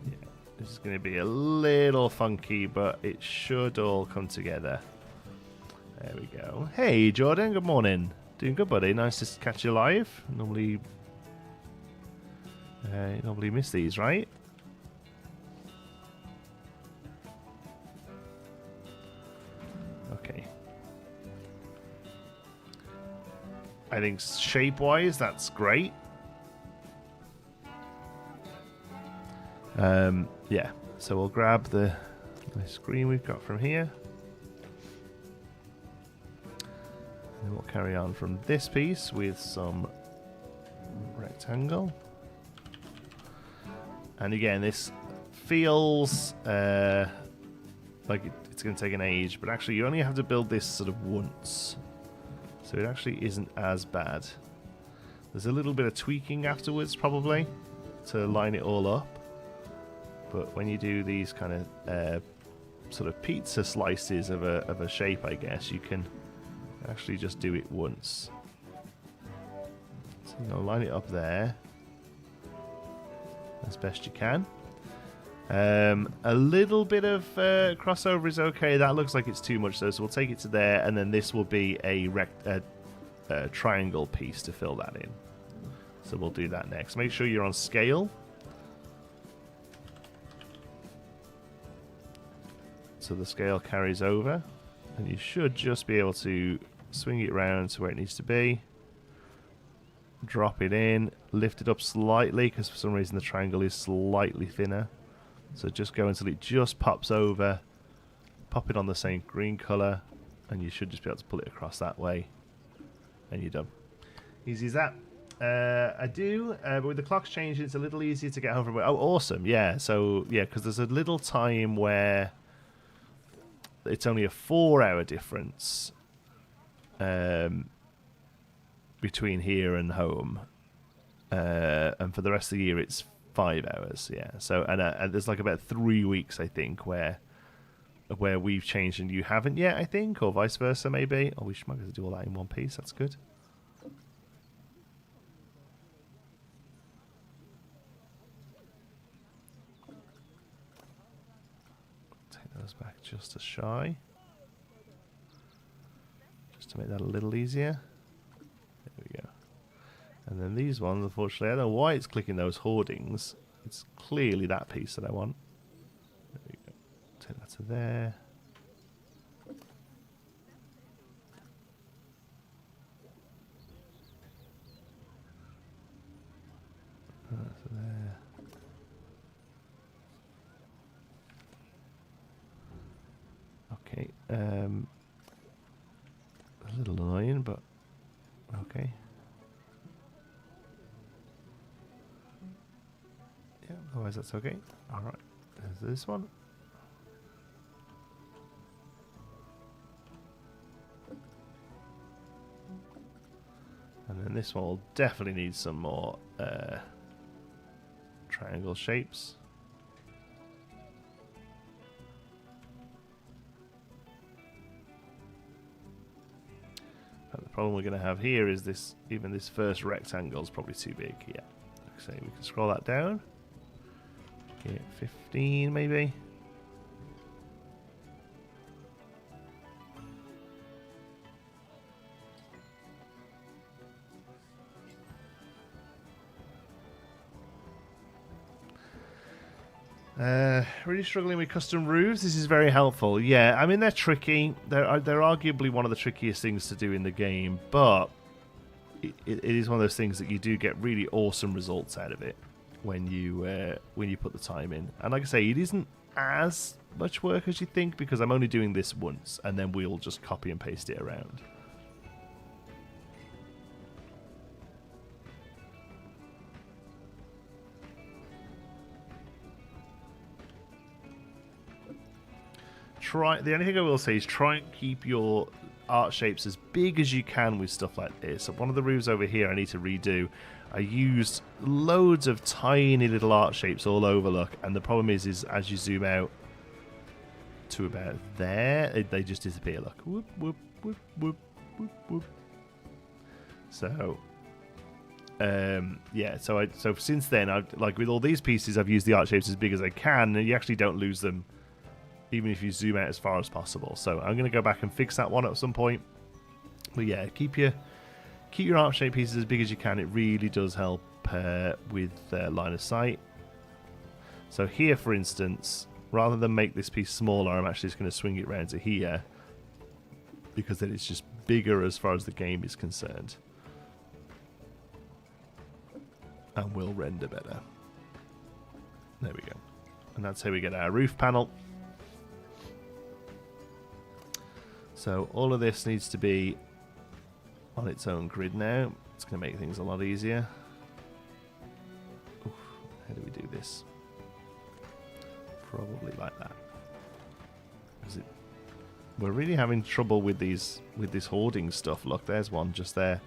Yeah, this is going to be a little funky, but it should all come together. There we go. Hey, Jordan, good morning. Doing good, buddy. Nice to catch you live. Normally miss these, right? Okay. I think shape-wise, that's great. Yeah, so we'll grab the screen we've got from here. And we'll carry on from this piece with some rectangle. And again, this feels like it's going to take an age, but actually you only have to build this sort of once. So it actually isn't as bad. There's a little bit of tweaking afterwards, probably, to line it all up. But when you do these kind of sort of pizza slices of a shape, I guess, you can actually just do it once. So, you know, line it up there as best you can. A little bit of crossover is okay. That looks like it's too much though, so we'll take it to there, and then this will be a triangle piece to fill that in. So we'll do that next. Make sure you're on scale. So the scale carries over, and you should just be able to swing it around to where it needs to be. Drop it in, lift it up slightly, because for some reason the triangle is slightly thinner. So just go until it just pops over, pop it on the same green colour, and you should just be able to pull it across that way, and you're done. Easy as that. I do, but with the clocks changing, it's a little easier to get home from work. Oh, awesome, yeah. So, yeah, because there's a little time where it's only a 4-hour difference between here and home, and for the rest of the year it's 5 hours. Yeah. So and there's like about 3 weeks, I think, where we've changed and you haven't yet, I think, or vice versa, maybe. Oh, we might have to do all that in one piece. That's good. Take those back just a shy, just to make that a little easier. There we go. And then these ones, unfortunately, I don't know why it's clicking those hoardings. It's clearly that piece that I want. There we go. Take that to there. That to there. Okay. A little annoying, but okay. Yeah, otherwise that's okay. Alright, there's this one. And then this one will definitely need some more triangle shapes. And the problem we're going to have here is this, even this first rectangle is probably too big. Yeah. So we can scroll that down. Yeah, 15 maybe. Really struggling with custom roofs. This is very helpful. Yeah, I mean, they're tricky. They're arguably one of the trickiest things to do in the game, but it is one of those things that you do get really awesome results out of it when you put the time in. And like I say, it isn't as much work as you think, because I'm only doing this once, and then we'll just copy and paste it around. The only thing I will say is try and keep your art shapes as big as you can with stuff like this. So one of the roofs over here I need to redo. I used loads of tiny little art shapes all over, look, and the problem is as you zoom out to about there, they just disappear, look. Whoop, whoop, whoop, whoop, whoop, whoop. So Yeah, so since then, like with all these pieces, I've used the arch shapes as big as I can, and you actually don't lose them, even if you zoom out as far as possible. So I'm going to go back and fix that one at some point. But yeah, keep your arch shape pieces as big as you can. It really does help with line of sight. So here, for instance, rather than make this piece smaller, I'm actually just going to swing it round to here, because then it's just bigger as far as the game is concerned. And will render better. There we go. And that's how we get our roof panel. So all of this needs to be on its own grid now. It's going to make things a lot easier. Oof, how do we do this? Probably like that. We're really having trouble with this hoarding stuff. Look, there's one just there.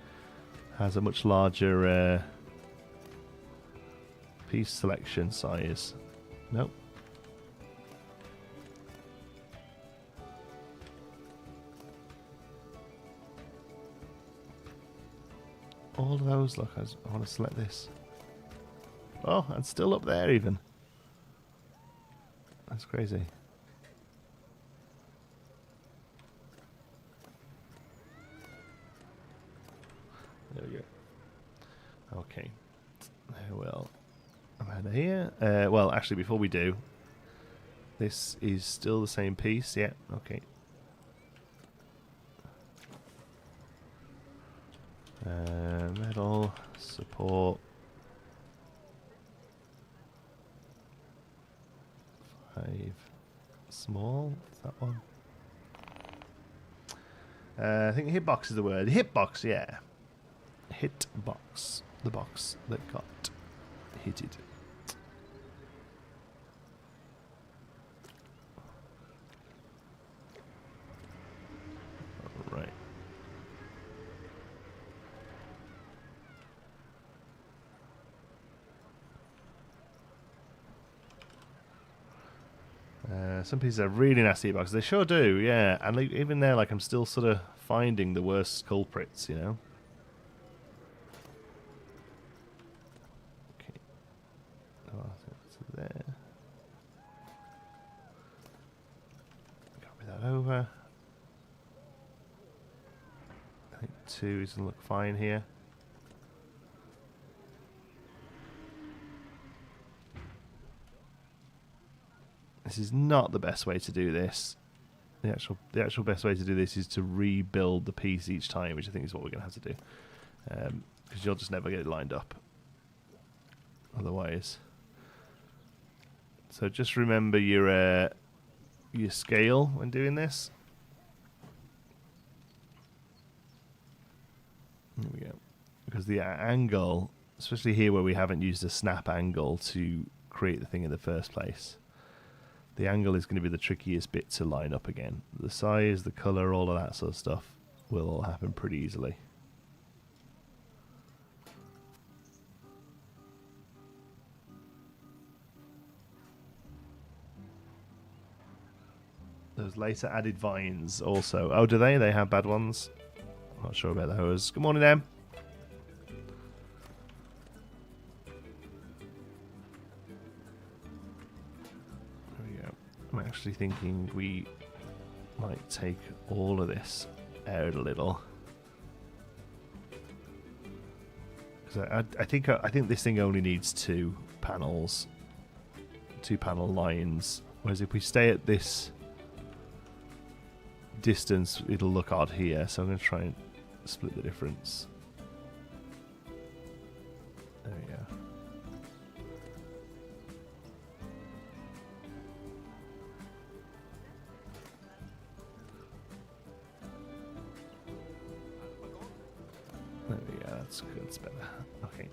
Has a much larger piece selection size. Nope. All of those, look, I want to select this. Oh, and still up there even. That's crazy. There we go. Okay. Well, I'm out of here. Well, actually, before we do, this is still the same piece. Yeah, okay. Metal, support. 5. Small, is that one? I think hitbox is the word. Hitbox, yeah. Hitbox. The box that got hitted. Right. Some pieces are really nasty hitboxes. They sure do, yeah. And even there, like, I'm still sort of finding the worst culprits, you know? Okay. Oh, I think that's there. Copy that over. I think 2 is going to look fine here. This is not the best way to do this. The actual best way to do this is to rebuild the piece each time, which I think is what we're going to have to do. Because you'll just never get it lined up otherwise. So just remember your scale when doing this. There we go. Because the angle, especially here where we haven't used a snap angle to create the thing in the first place, the angle is going to be the trickiest bit to line up again. The size, the colour, all of that sort of stuff will all happen pretty easily. Those later added vines also. Oh, do they? They have bad ones? Not sure about those. Good morning, Em. I'm actually thinking we might take all of this out a little, because I think this thing only needs 2 panels, 2 panel lines. Whereas if we stay at this distance, it'll look odd here. So I'm going to try and split the difference. There we go. There we go, that's good, that's better. Okay.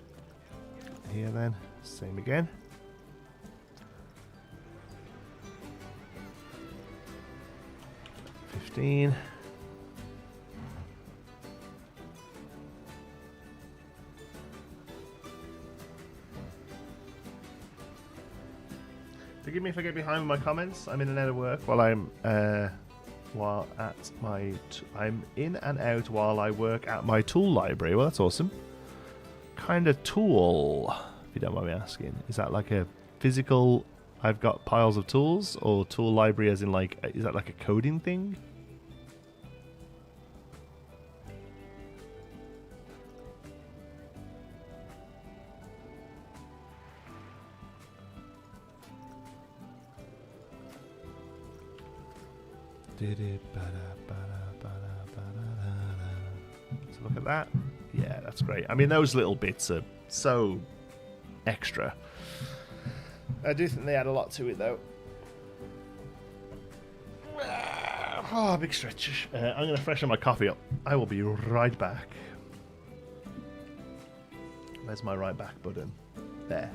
Here then, same again. $15. Forgive me if I get behind with my comments. I'm in and out of work while I'm I'm in and out while I work at my tool library. Well, that's awesome. kind of tool, if you don't mind me asking? Is that like a physical, I've got piles of tools, or tool library as in like, is that like a coding thing? So look at that. Yeah, that's great. I mean, those little bits are so extra. I do think they add a lot to it, though. Oh, big stretch. I'm going to freshen my coffee up. I will be right back. Where's my right back button? There.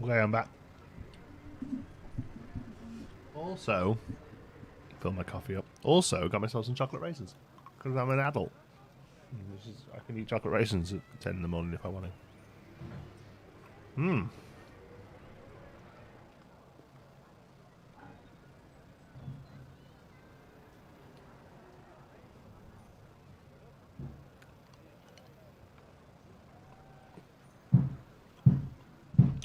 Okay, I'm back. Also, fill my coffee up. Also, got myself some chocolate raisins because I'm an adult. I can eat chocolate raisins at 10 in the morning if I want to. Mmm.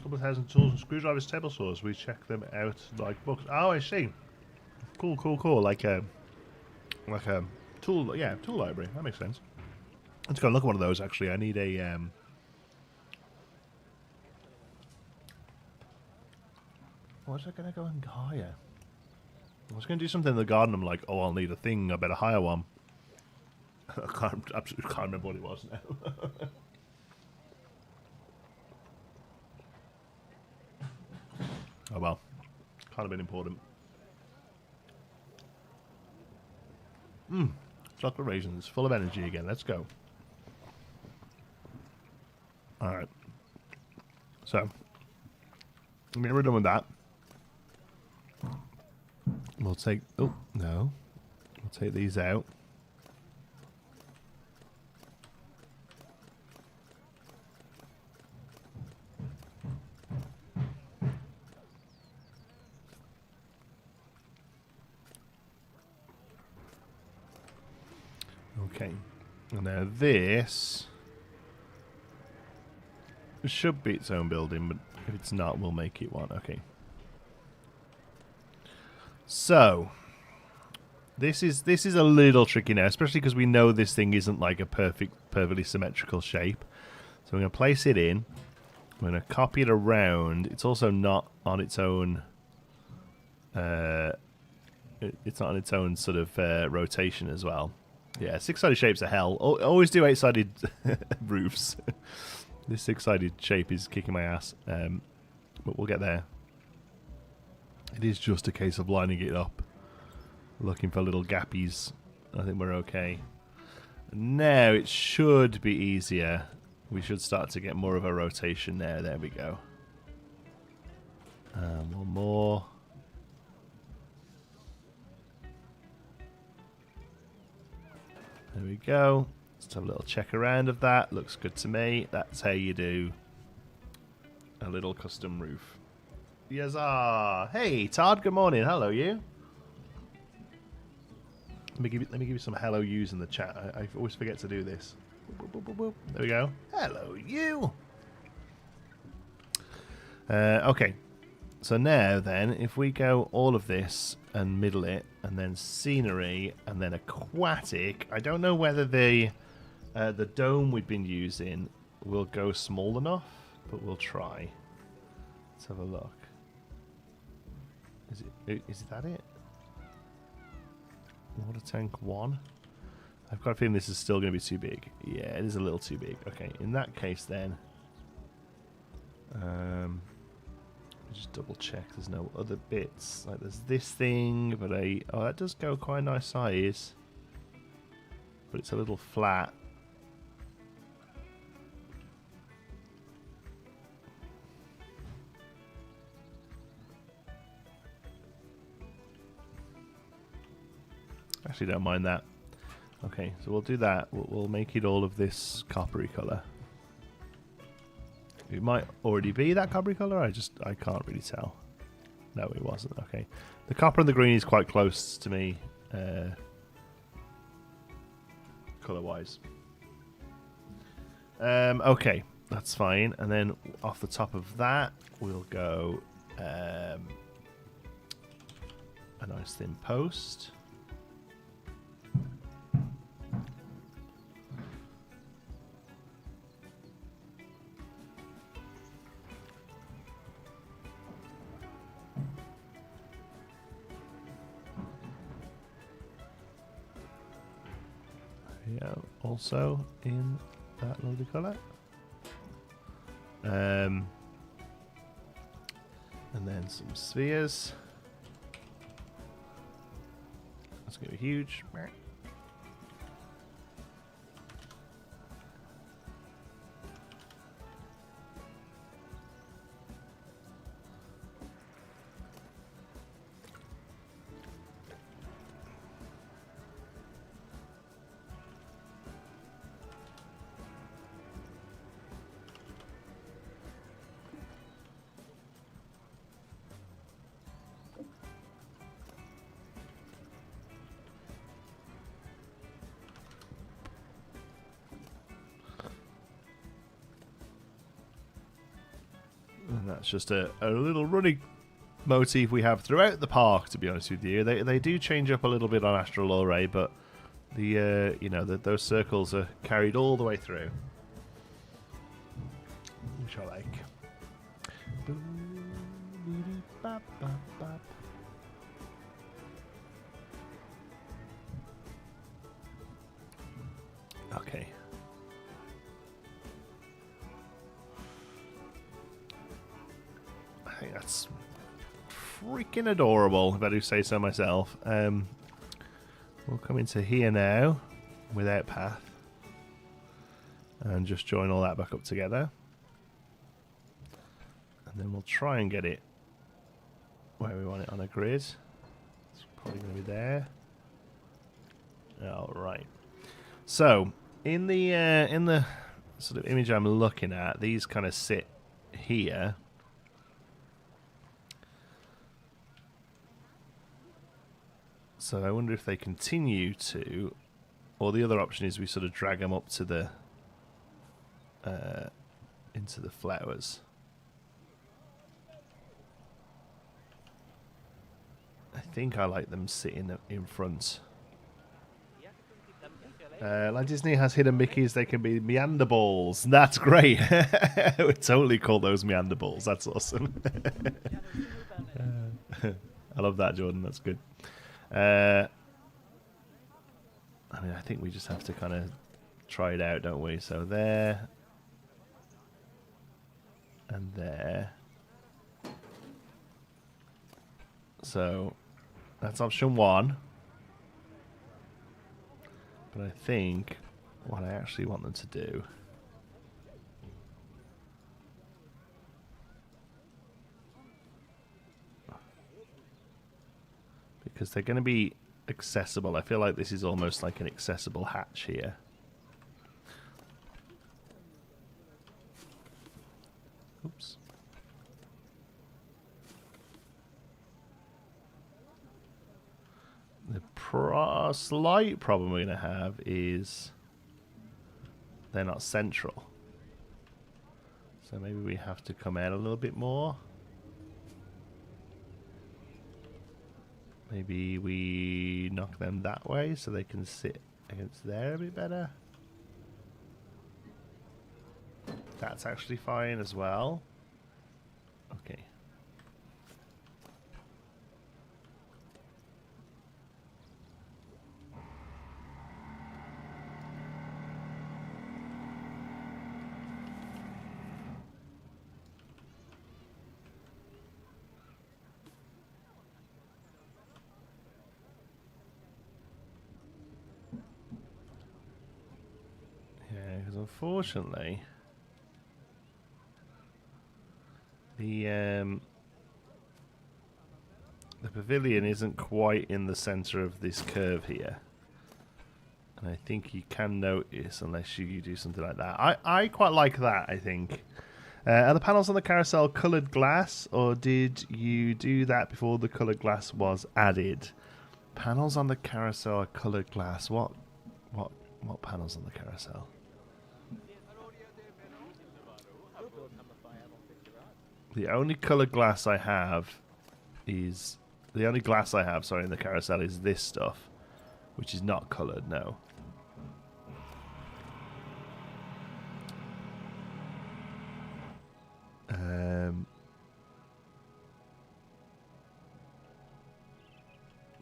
Couple of thousand tools and screwdrivers, table saws. We check them out like books. Oh, I see. Cool, cool, cool. Like a tool. Yeah, tool library. That makes sense. Let's go and look at one of those. Actually, I need a. Was I gonna go and hire? I was gonna do something in the garden. I'm like, oh, I'll need a thing. I better hire one. I absolutely can't remember what it was now. Oh well, can't have been important. Chocolate raisins, full of energy again. Let's go. Alright. So, we're done with that. We'll take... Oh, no. We'll take these out. Okay, now this should be its own building, but if it's not, we'll make it one. Okay. So this is a little tricky now, especially because we know this thing isn't like a perfectly symmetrical shape. So we're going to place it in. We're going to copy it around. It's also not on its own. It's not on its own sort of rotation as well. Yeah, six-sided shapes are hell. Always do eight-sided roofs. This six-sided shape is kicking my ass, but we'll get there. It is just a case of lining it up, looking for little gappies. I think we're okay. Now it should be easier. We should start to get more of a rotation there. There we go. One more. There we go. Let's have a little check around of that. Looks good to me. That's how you do a little custom roof. Yes, hey, Todd. Good morning. Hello, you. Let me give you some hello yous in the chat. I always forget to do this. Boop, boop, boop, boop. There we go. Hello, you. Okay. So now then, if we go all of this and middle it, and then scenery, and then aquatic, I don't know whether the dome we've been using will go small enough, but we'll try. Let's have a look. Is that it? Water tank 1. I've got a feeling this is still going to be too big. Yeah, it is a little too big. Okay, in that case then, just double check there's no other bits. Like there's this thing, but oh, that does go quite a nice size, but it's a little flat. Actually, don't mind that. Okay, so we'll do that. We'll make it all of this coppery colour. It might already be that coppery colour. I can't really tell. No, it wasn't. Okay, the copper and the green is quite close to me, colour-wise. Okay, that's fine. And then off the top of that, we'll go a nice thin post. Yeah, also in that lovely colour. And then some spheres. That's going to be huge. And that's just a little running motif we have throughout the park, to be honest with you. They do change up a little bit on Astral Array, but the those circles are carried all the way through, which I like. Okay. I think that's freaking adorable, if I do say so myself. We'll come into here now, without path, and just join all that back up together. And then we'll try and get it where we want it on a grid. It's probably going to be there. All right. So in the sort of image I'm looking at, these kind of sit here. So I wonder if they continue to, or the other option is we sort of drag them up to the into the flowers. I think I like them sitting in front. Like Disney has hidden Mickeys, they can be meander balls. That's great. I would totally call those meander balls. That's awesome. I love that, Jordan. That's good. I mean, I think we just have to kind of try it out, don't we? So there. And there. So that's option 1. But I think what I actually want them to do because they're going to be accessible. I feel like this is almost like an accessible hatch here. Oops. The slight problem we're going to have is they're not central. So maybe we have to come out a little bit more. Maybe we knock them that way so they can sit against there a bit better. That's actually fine as well. Okay. Yeah, because unfortunately the pavilion isn't quite in the center of this curve here. And I think you can notice unless you do something like that. I quite like that, I think. Are the panels on the carousel coloured glass, or did you do that before the coloured glass was added? Panels on the carousel are coloured glass. What panels on the carousel? The only coloured glass I have is... The only glass I have, sorry, in the carousel is this stuff, which is not coloured, no.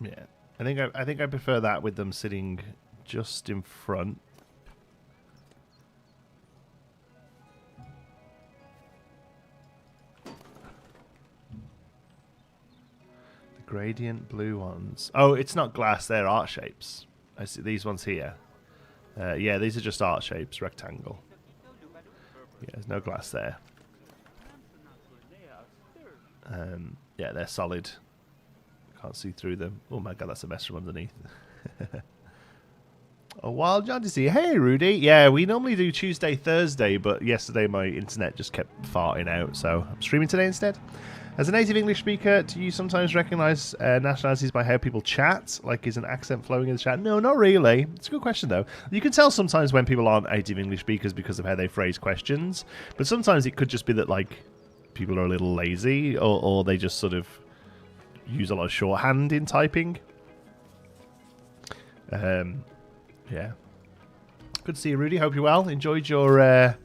Yeah, I think I prefer that with them sitting just in front. Gradient blue ones. Oh, it's not glass, they're art shapes. I see these ones here. Yeah, these are just art shapes, rectangle. Yeah, there's no glass there. Yeah, they're solid. Can't see through them. Oh my god, that's a mess from underneath. A wild Jonti see. Hey, Rudy. Yeah, we normally do Tuesday, Thursday, but yesterday my internet just kept farting out, so I'm streaming today instead. As a native English speaker, do you sometimes recognise nationalities by how people chat? Like, is an accent flowing in the chat? No, not really. It's a good question, though. You can tell sometimes when people aren't native English speakers because of how they phrase questions, but sometimes it could just be that, like, people are a little lazy, or they just sort of use a lot of shorthand in typing. Yeah. Good to see you, Rudy. Hope you're well. Enjoyed your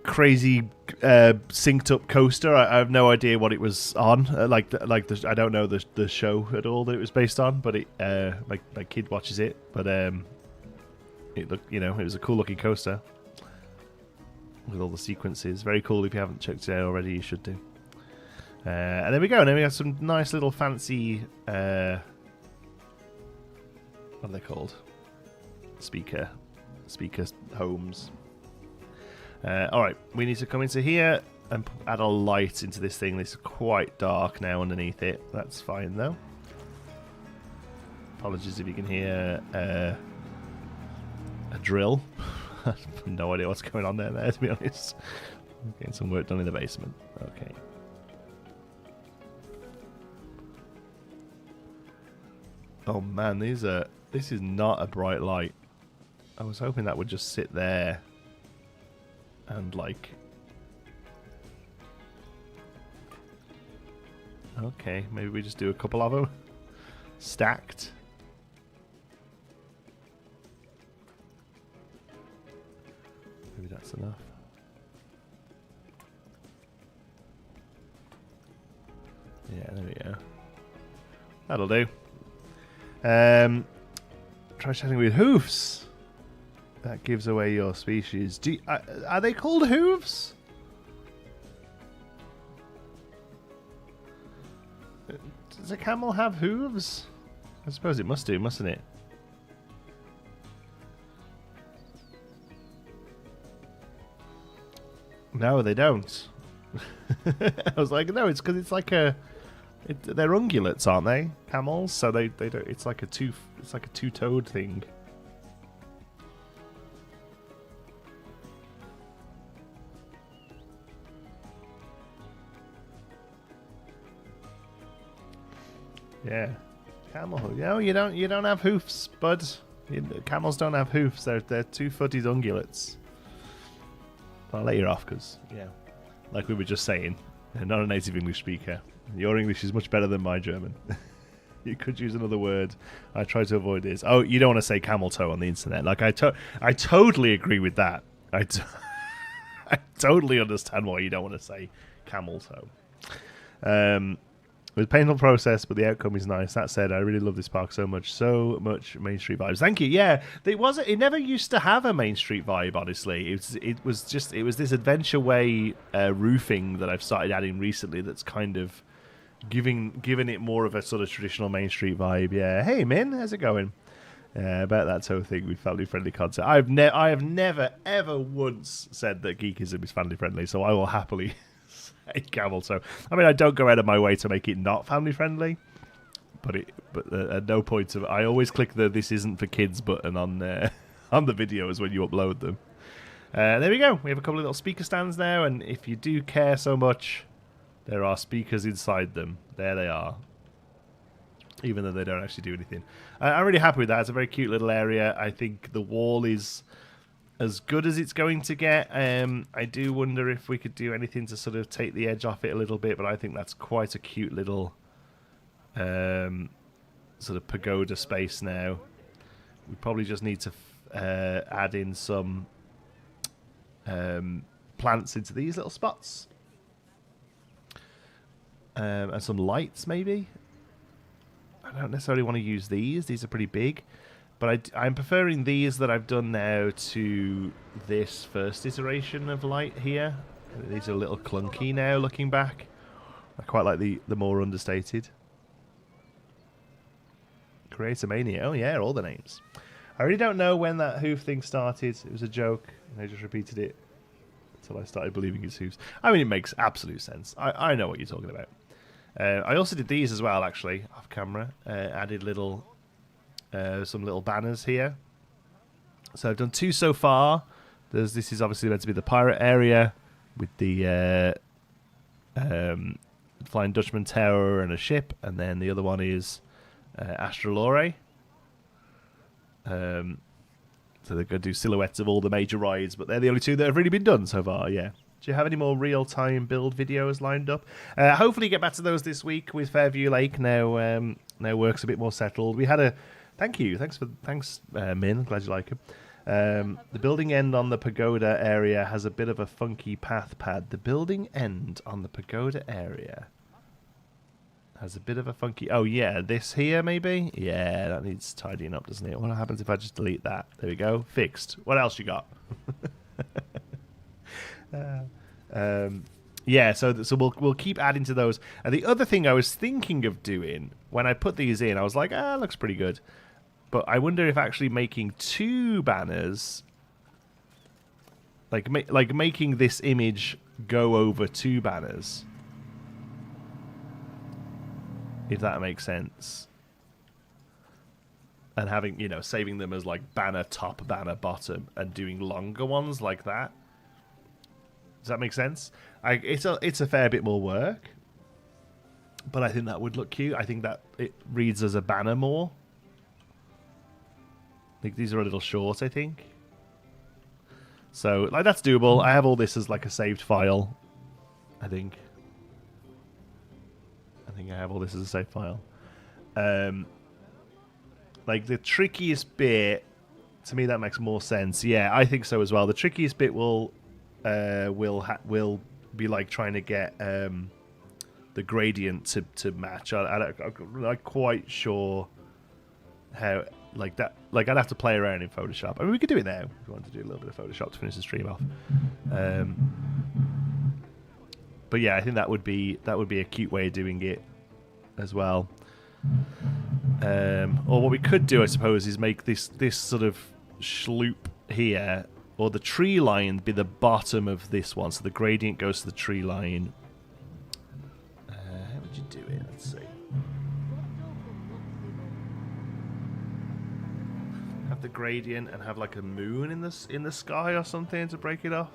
crazy synced up coaster. I have no idea what it was on. I don't know the show at all that it was based on, but it my kid watches it. But it looked, it was a cool looking coaster with all the sequences. Very cool. If you haven't checked it out already, you should do. And there we go. And then we have some nice little fancy what are they called? Speaker homes. Alright, we need to come into here and add a light into this thing. This is quite dark now underneath it. That's fine though. Apologies if you can hear a drill. I have no idea what's going on there, to be honest. I'm getting some work done in the basement. Okay. Oh man, this is not a bright light. I was hoping that would just sit there and like... Okay, maybe we just do a couple of them. Stacked. Maybe that's enough. Yeah, there we go. That'll do. Try chatting with hoofs. That gives away your species. Are they called hooves? Does a camel have hooves? I suppose it must do, mustn't it? No, they don't. I was like, no, it's because it's like a. They're ungulates, aren't they? Camels, so they don't. It's like a two-toed thing. Yeah, camel hoof. No, you don't have hoofs, bud. Camels don't have hoofs. They're two-footed ungulates. I'll let you off because, yeah, like we were just saying, you're not a native English speaker. Your English is much better than my German. You could use another word. I try to avoid this. Oh, you don't want to say camel toe on the internet. Like I totally agree with that. I totally understand why you don't want to say camel toe. It was a painful process, but the outcome is nice. That said, I really love this park so much. So much Main Street vibes. Thank you. Yeah, it never used to have a Main Street vibe, honestly. It was this Adventure Way roofing that I've started adding recently that's kind of giving it more of a sort of traditional Main Street vibe. Yeah. Hey, Min, how's it going? About that sort of thing with family-friendly content. I have never, ever once said that geekism is family-friendly, so I will happily... camel toe. I mean, I don't go out of my way to make it not family friendly, but at no point of I always click the "this isn't for kids" button on the videos when you upload them. There we go. We have a couple of little speaker stands now, and if you do care so much, there are speakers inside them. There they are, even though they don't actually do anything. I'm really happy with that. It's a very cute little area. I think the wall is as good as it's going to get. I do wonder if we could do anything to sort of take the edge off it a little bit, but I think that's quite a cute little sort of pagoda space now. We probably just need to add in some plants into these little spots. And some lights, maybe. I don't necessarily want to use these. These are pretty big. But I'm preferring these that I've done now to this first iteration of light here. These are a little clunky now, looking back. I quite like the more understated. Creator Mania. Oh, yeah, all the names. I really don't know when that hoof thing started. It was a joke, and I just repeated it until I started believing it's hoofs. I mean, it makes absolute sense. I know what you're talking about. I also did these as well, actually, off camera. Added little... some little banners here. So I've done 2 so far. This is obviously meant to be the pirate area with the Flying Dutchman Tower and a ship, and then the other one is Astrolore. So they're going to do silhouettes of all the major rides, but they're the only 2 that have really been done so far. Yeah. Do you have any more real-time build videos lined up? Hopefully get back to those this week with Fairview Lake now. Now work's a bit more settled. We had a Thank you. Thanks, Min. Glad you like him. The building end on the pagoda area has a bit of a funky path pad. The building end on the pagoda area has a bit of a funky... Oh, yeah. This here, maybe? Yeah, that needs tidying up, doesn't it? What happens if I just delete that? There we go. Fixed. What else you got? Yeah, so we'll keep adding to those. And the other thing I was thinking of doing when I put these in, I was like, looks pretty good. But I wonder if actually making 2 banners, like making this image go over 2 banners, if that makes sense, and having, saving them as like banner top, banner bottom, and doing longer ones like that. Does that make sense? It's a fair bit more work, but I think that would look cute. I think that it reads as a banner more. I think these are a little short, I think. So, that's doable. I have all this as like a saved file, I think. I have all this as a saved file. Like, the trickiest bit, to me, that makes more sense. Yeah, I think so as well. The trickiest bit will be like trying to get the gradient to match. I'm not quite sure how like that. Like I'd have to play around in Photoshop. I mean, we could do it now if you wanted to do a little bit of Photoshop to finish the stream off. But yeah, I think that would be a cute way of doing it as well. Or what we could do, I suppose, is make this sort of sloop here, or the tree line be the bottom of this one, so the gradient goes to the tree line. How would you do it? Let's see. Have the gradient and have like a moon in the sky or something to break it off.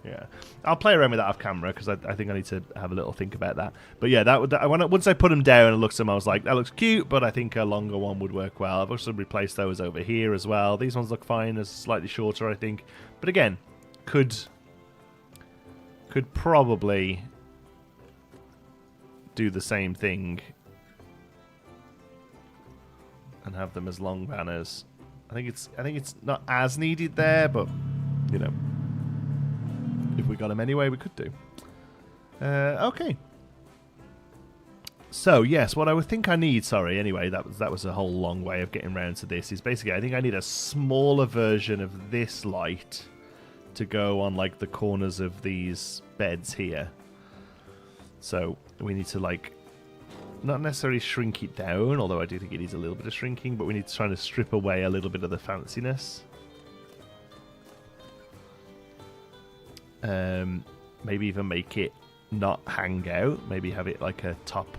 Yeah, I'll play around with that off camera because I think I need to have a little think about that. But yeah, once I put them down and looked at them, I was like, that looks cute, but I think a longer one would work well. I've also replaced those over here as well. These ones look fine as slightly shorter, I think. But again, could probably do the same thing and have them as long banners. I think it's not as needed there, but you know. If we got them anyway, we could do. Okay. So, yes, what I would think I need... Sorry, anyway, that was a whole long way of getting around to this. Is basically, I think I need a smaller version of this light to go on, like, the corners of these beds here. So, we need to, like... Not necessarily shrink it down, although I do think it needs a little bit of shrinking, but we need to try to strip away a little bit of the fanciness. Maybe even make it not hang out. Maybe have it like a top.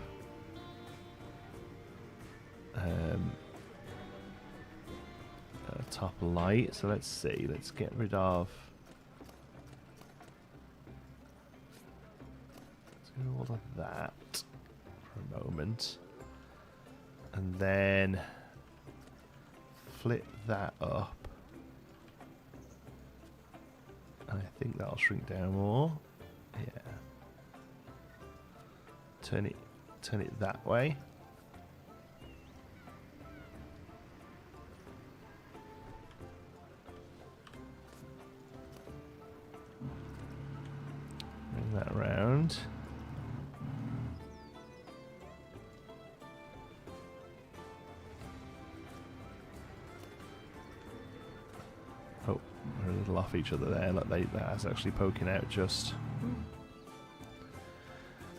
A top light. So let's see. Let's get rid of. Let's get rid of all of that for a moment, and then flip that up. I think that'll shrink down more. Yeah. Turn it that way. Bring that around. Oh, we're a little off each other there. Look, that's actually poking out just.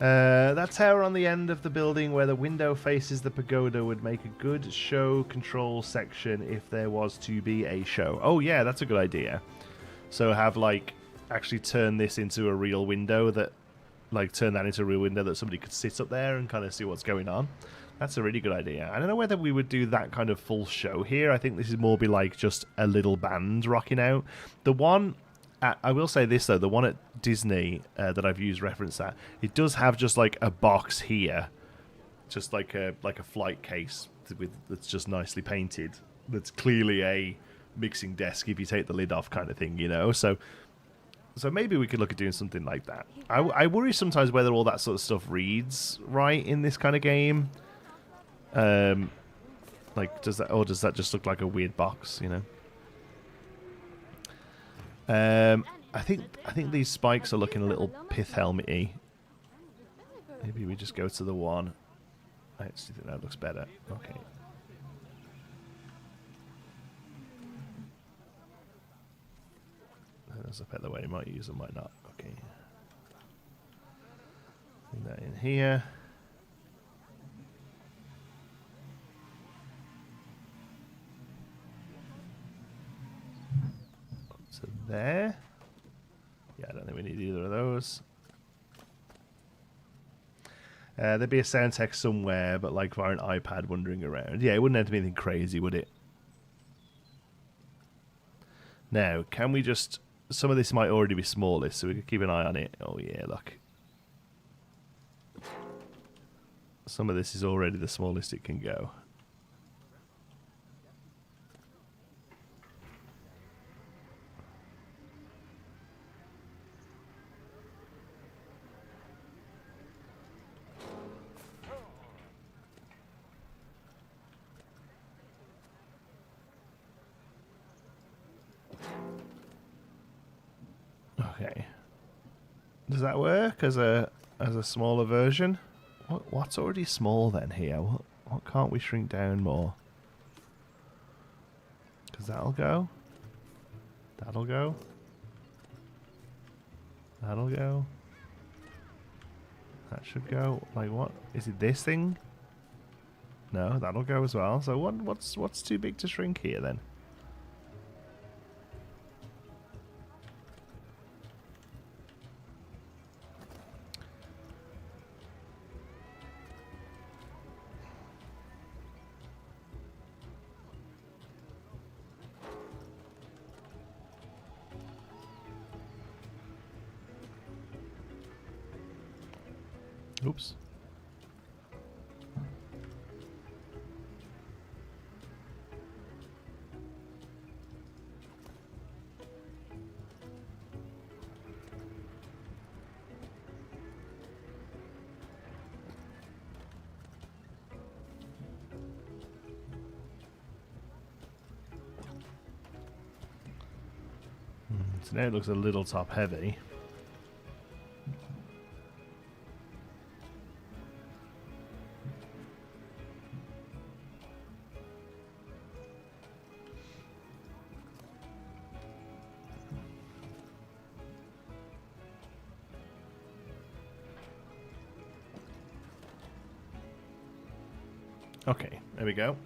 That tower on the end of the building where the window faces the pagoda would make a good show control section if there was to be a show. Oh yeah, that's a good idea. So have like actually turn this into a real window that somebody could sit up there and kind of see what's going on. That's a really good idea. I don't know whether we would do that kind of full show here. I think this is more be like just a little band rocking out. The one, I will say this though, the one at Disney that I've used reference at, it does have just like a box here, just like a flight case that's just nicely painted. That's clearly a mixing desk if you take the lid off kind of thing, you know. So maybe we could look at doing something like that. I worry sometimes whether all that sort of stuff reads right in this kind of game. Like does that just look like a weird box, you know? I think these spikes are looking a little pith helmet-y. Maybe we just go to the one. I actually think that looks better. Okay. There's a better way. Might use them, might not. Okay. Bring that in here. To there. Yeah, I don't think we need either of those. There'd be a sound text somewhere, but like via an iPad wandering around. Yeah, it wouldn't have to be anything crazy, would it? Now, can we just... Some of this might already be smallest, so we could keep an eye on it. Oh yeah, look. Some of this is already the smallest it can go. Okay. Does that work as a smaller version? What's already small then here? What can't we shrink down more? Because that'll go. That'll go. That'll go. That should go. Like what? Is it this thing? No, that'll go as well. So what's too big to shrink here then? Oops. So now it looks a little top heavy. Okay, there we go.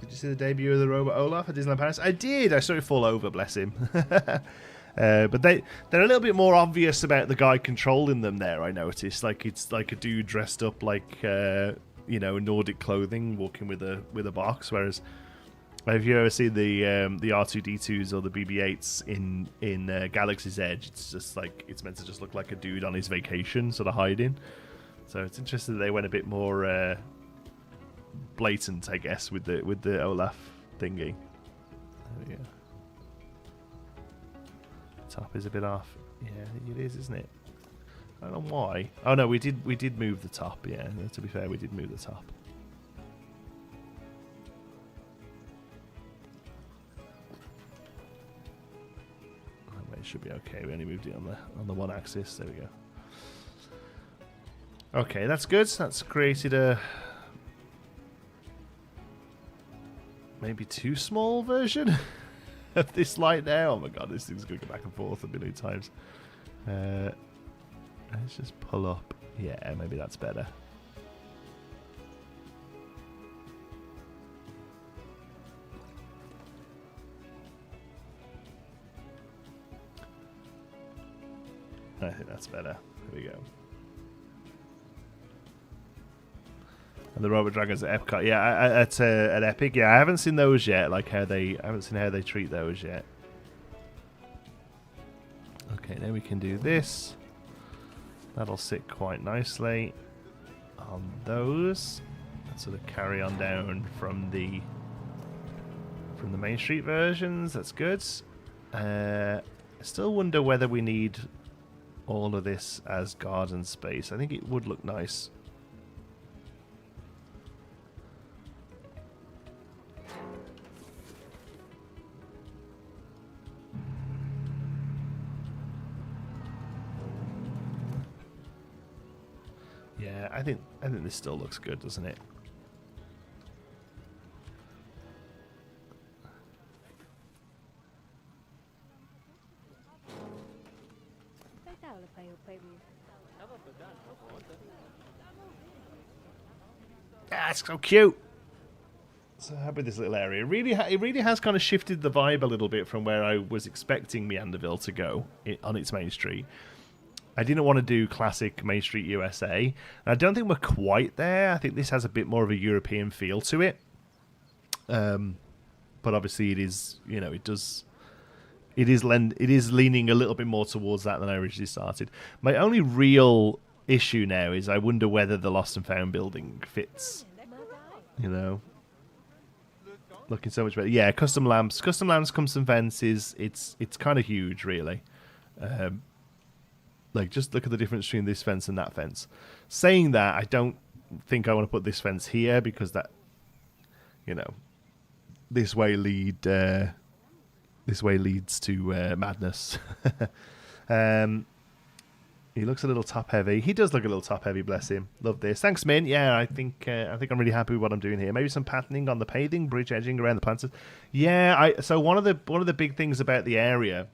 Did you see the debut of the robot Olaf at Disneyland Paris? I did. I saw it fall over, bless him. But they're a little bit more obvious about the guy controlling them there, I noticed. Like it's like a dude dressed up like Nordic clothing walking with a box, whereas have you ever seen the R2D2s or the BB-8s in Galaxy's Edge? It's just like it's meant to just look like a dude on his vacation, sort of hiding. So it's interesting that they went a bit more blatant, I guess, with the Olaf thingy. There we go. Top is a bit off. Yeah, it is, isn't it? I don't know why. Oh no, we did move the top. Yeah, to be fair, we did move the top. It should be okay. We only moved it on the one axis. There we go. Okay, that's good. That's created a maybe too small version of this light now. Oh my god, this thing's going to go back and forth a million times. Let's just pull up. Yeah, maybe that's better. I think that's better. There we go. And the Robot Dragons at Epcot, yeah, at Epic, yeah, I haven't seen those yet. Like I haven't seen how they treat those yet. Okay, now we can do this. That'll sit quite nicely on those. And sort of carry on down from the Main Street versions. That's good. I still wonder whether we need all of this as garden space. I think it would look nice. Yeah, I think this still looks good, doesn't it? That's so cute. So happy with this little area. It really has kind of shifted the vibe a little bit from where I was expecting Meanderville to go on its main street. I didn't want to do classic Main Street USA. And I don't think we're quite there. I think this has a bit more of a European feel to it. But obviously it is, it is leaning a little bit more towards that than I originally started. My only real issue now is I wonder whether the Lost and Found building fits. Looking so much better. Yeah, custom lamps, custom fences. It's kind of huge, really. Like, just look at the difference between this fence and that fence. Saying that, I don't think I want to put this fence here because that, this way leads to madness. He looks a little top heavy. He does look a little top heavy, bless him. Love this. Thanks, Min. Yeah, I think I'm really happy with what I'm doing here. Maybe some patterning on the paving, bridge edging around the plants. Yeah, so one of the big things about the area,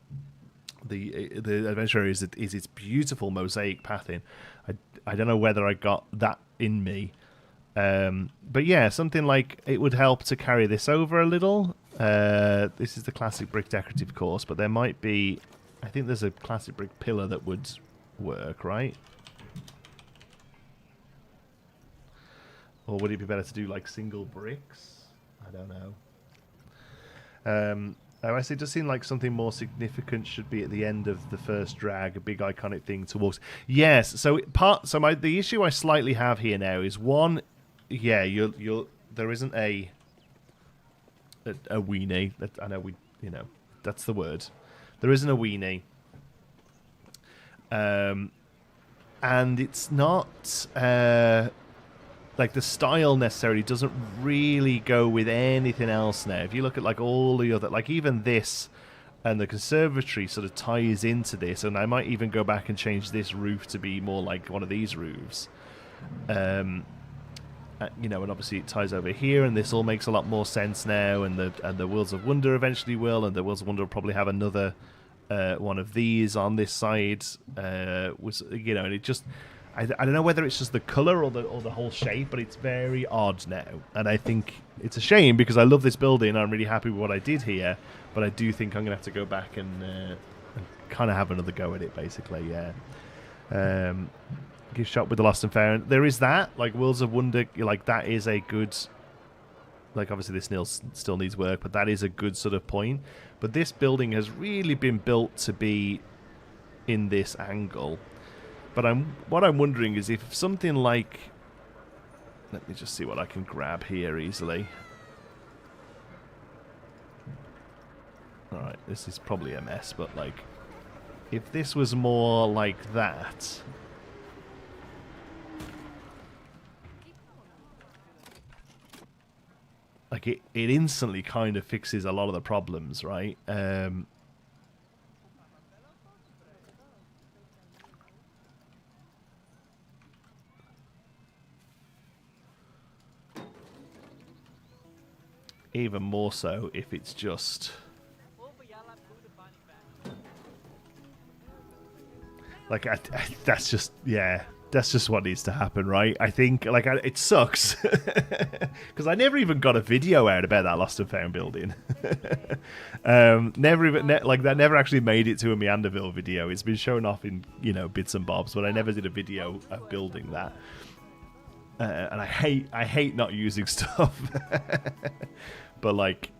the adventure area, is its beautiful mosaic pathing. I don't know whether I got that in me. But yeah, something like it would help to carry this over a little. This is the classic brick decorative course, but there might be, I think there's a classic brick pillar that would work, right? Or would it be better to do like single bricks? I don't know. I say it does seem like something more significant should be at the end of the first drag, a big iconic thing to walk. Yes, so the issue I slightly have here now is one, yeah, there isn't a weenie. I know that's the word. There isn't a weenie. And it's not like the style necessarily doesn't really go with anything else now. If you look at like all the other, like even this and the conservatory sort of ties into this, and I might even go back and change this roof to be more like one of these roofs. And obviously it ties over here, and this all makes a lot more sense now. And the Worlds of Wonder eventually will, and the Worlds of Wonder will probably have another one of these on this side. And it just. I don't know whether it's just the colour or the whole shape, but it's very odd now. And I think it's a shame because I love this building. I'm really happy with what I did here. But I do think I'm going to have to go back and kind of have another go at it, basically, yeah. Gift shop with the Lost and Found. There is that. Like, Worlds of Wonder, like, that is a good... Like, obviously this still needs work, but that is a good sort of point. But this building has really been built to be in this angle. But what I'm wondering is if something like... Let me just see what I can grab here easily. Alright, this is probably a mess, but like... If this was more like that... Like, it instantly kind of fixes a lot of the problems, right? Even more so if it's just... Like, that's just... Yeah, that's just what needs to happen, right? I think, like, it sucks. Because I never even got a video out about that Lost and Found building. Never even... that never actually made it to a Meanderville video. It's been shown off in, bits and bobs, but I never did a video of building that. And I hate not using stuff. But, like,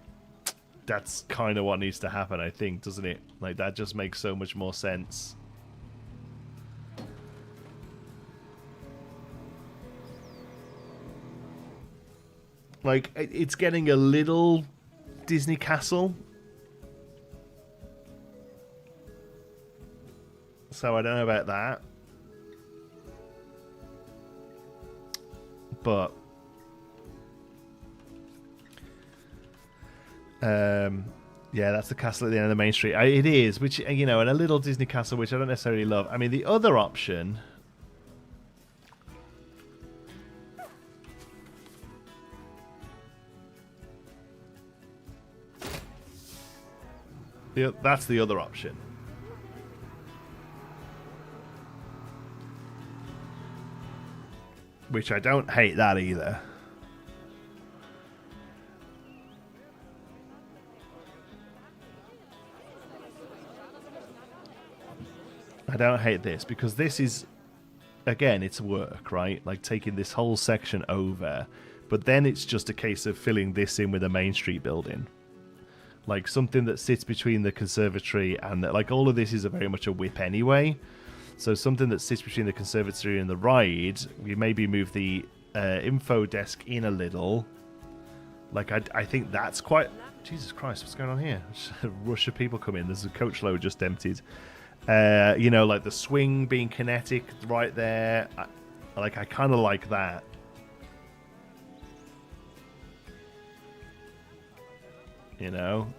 that's kind of what needs to happen, I think, doesn't it? Like, that just makes so much more sense. Like, it's getting a little Disney Castle. So I don't know about that. But... yeah, that's the castle at the end of the main street. It is, which, and a little Disney castle, which I don't necessarily love. I mean, the other option... that's the other option. Which I don't hate that either. I don't hate this because this is, again, it's work, right? Like taking this whole section over, but then it's just a case of filling this in with a Main Street building. Like something that sits between the conservatory and like all of this is very much a whip anyway. So something that sits between the conservatory and the ride, we maybe move the info desk in a little. Like I think that's quite... Jesus Christ, what's going on here? A rush of people come in. There's a coach load just emptied. Like the swing being kinetic right there. I kind of like that.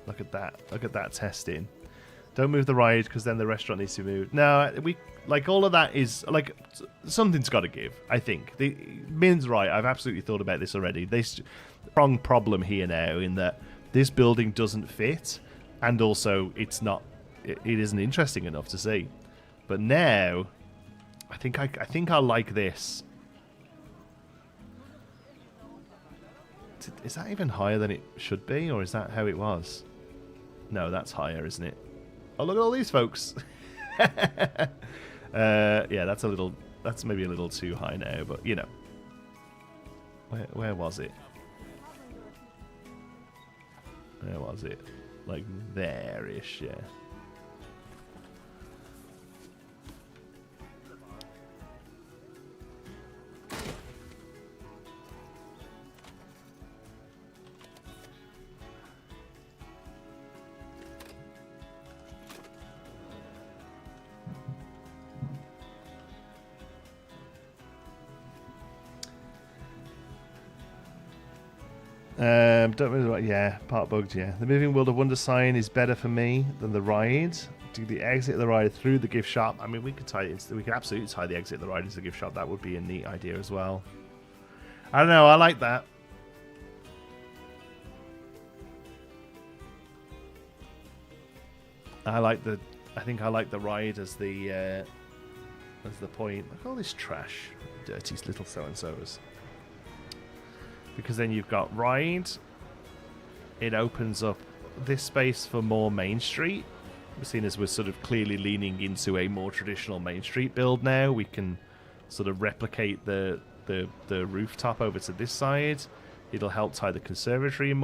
Look at that. Look at that testing. Don't move the ride because then the restaurant needs to be moved. No, we like all of that is like something's got to give. I think Min's right. I've absolutely thought about this already. There's a strong problem here now in that this building doesn't fit, and also it's not. It isn't interesting enough to see. But now, I think I like this. Is that even higher than it should be, or is that how it was? No, that's higher, isn't it? Oh, look at all these folks. Yeah, that's maybe a little too high now, but you know. Where was it? Where was it? Like there-ish, yeah. Don't really, yeah, part bugged, yeah. The Moving World of Wonder sign is better for me than the ride. Do the exit of the ride through the gift shop. I mean, we could absolutely tie the exit of the ride into the gift shop. That would be a neat idea as well. I don't know, I like that. I think I like the ride as the point. Look at all this trash. Dirty little so-and-sos. Because then you've got ride. It opens up this space for more Main Street. Seeing as we're sort of clearly leaning into a more traditional Main Street build now, we can sort of replicate the rooftop over to this side. It'll help tie the conservatory more.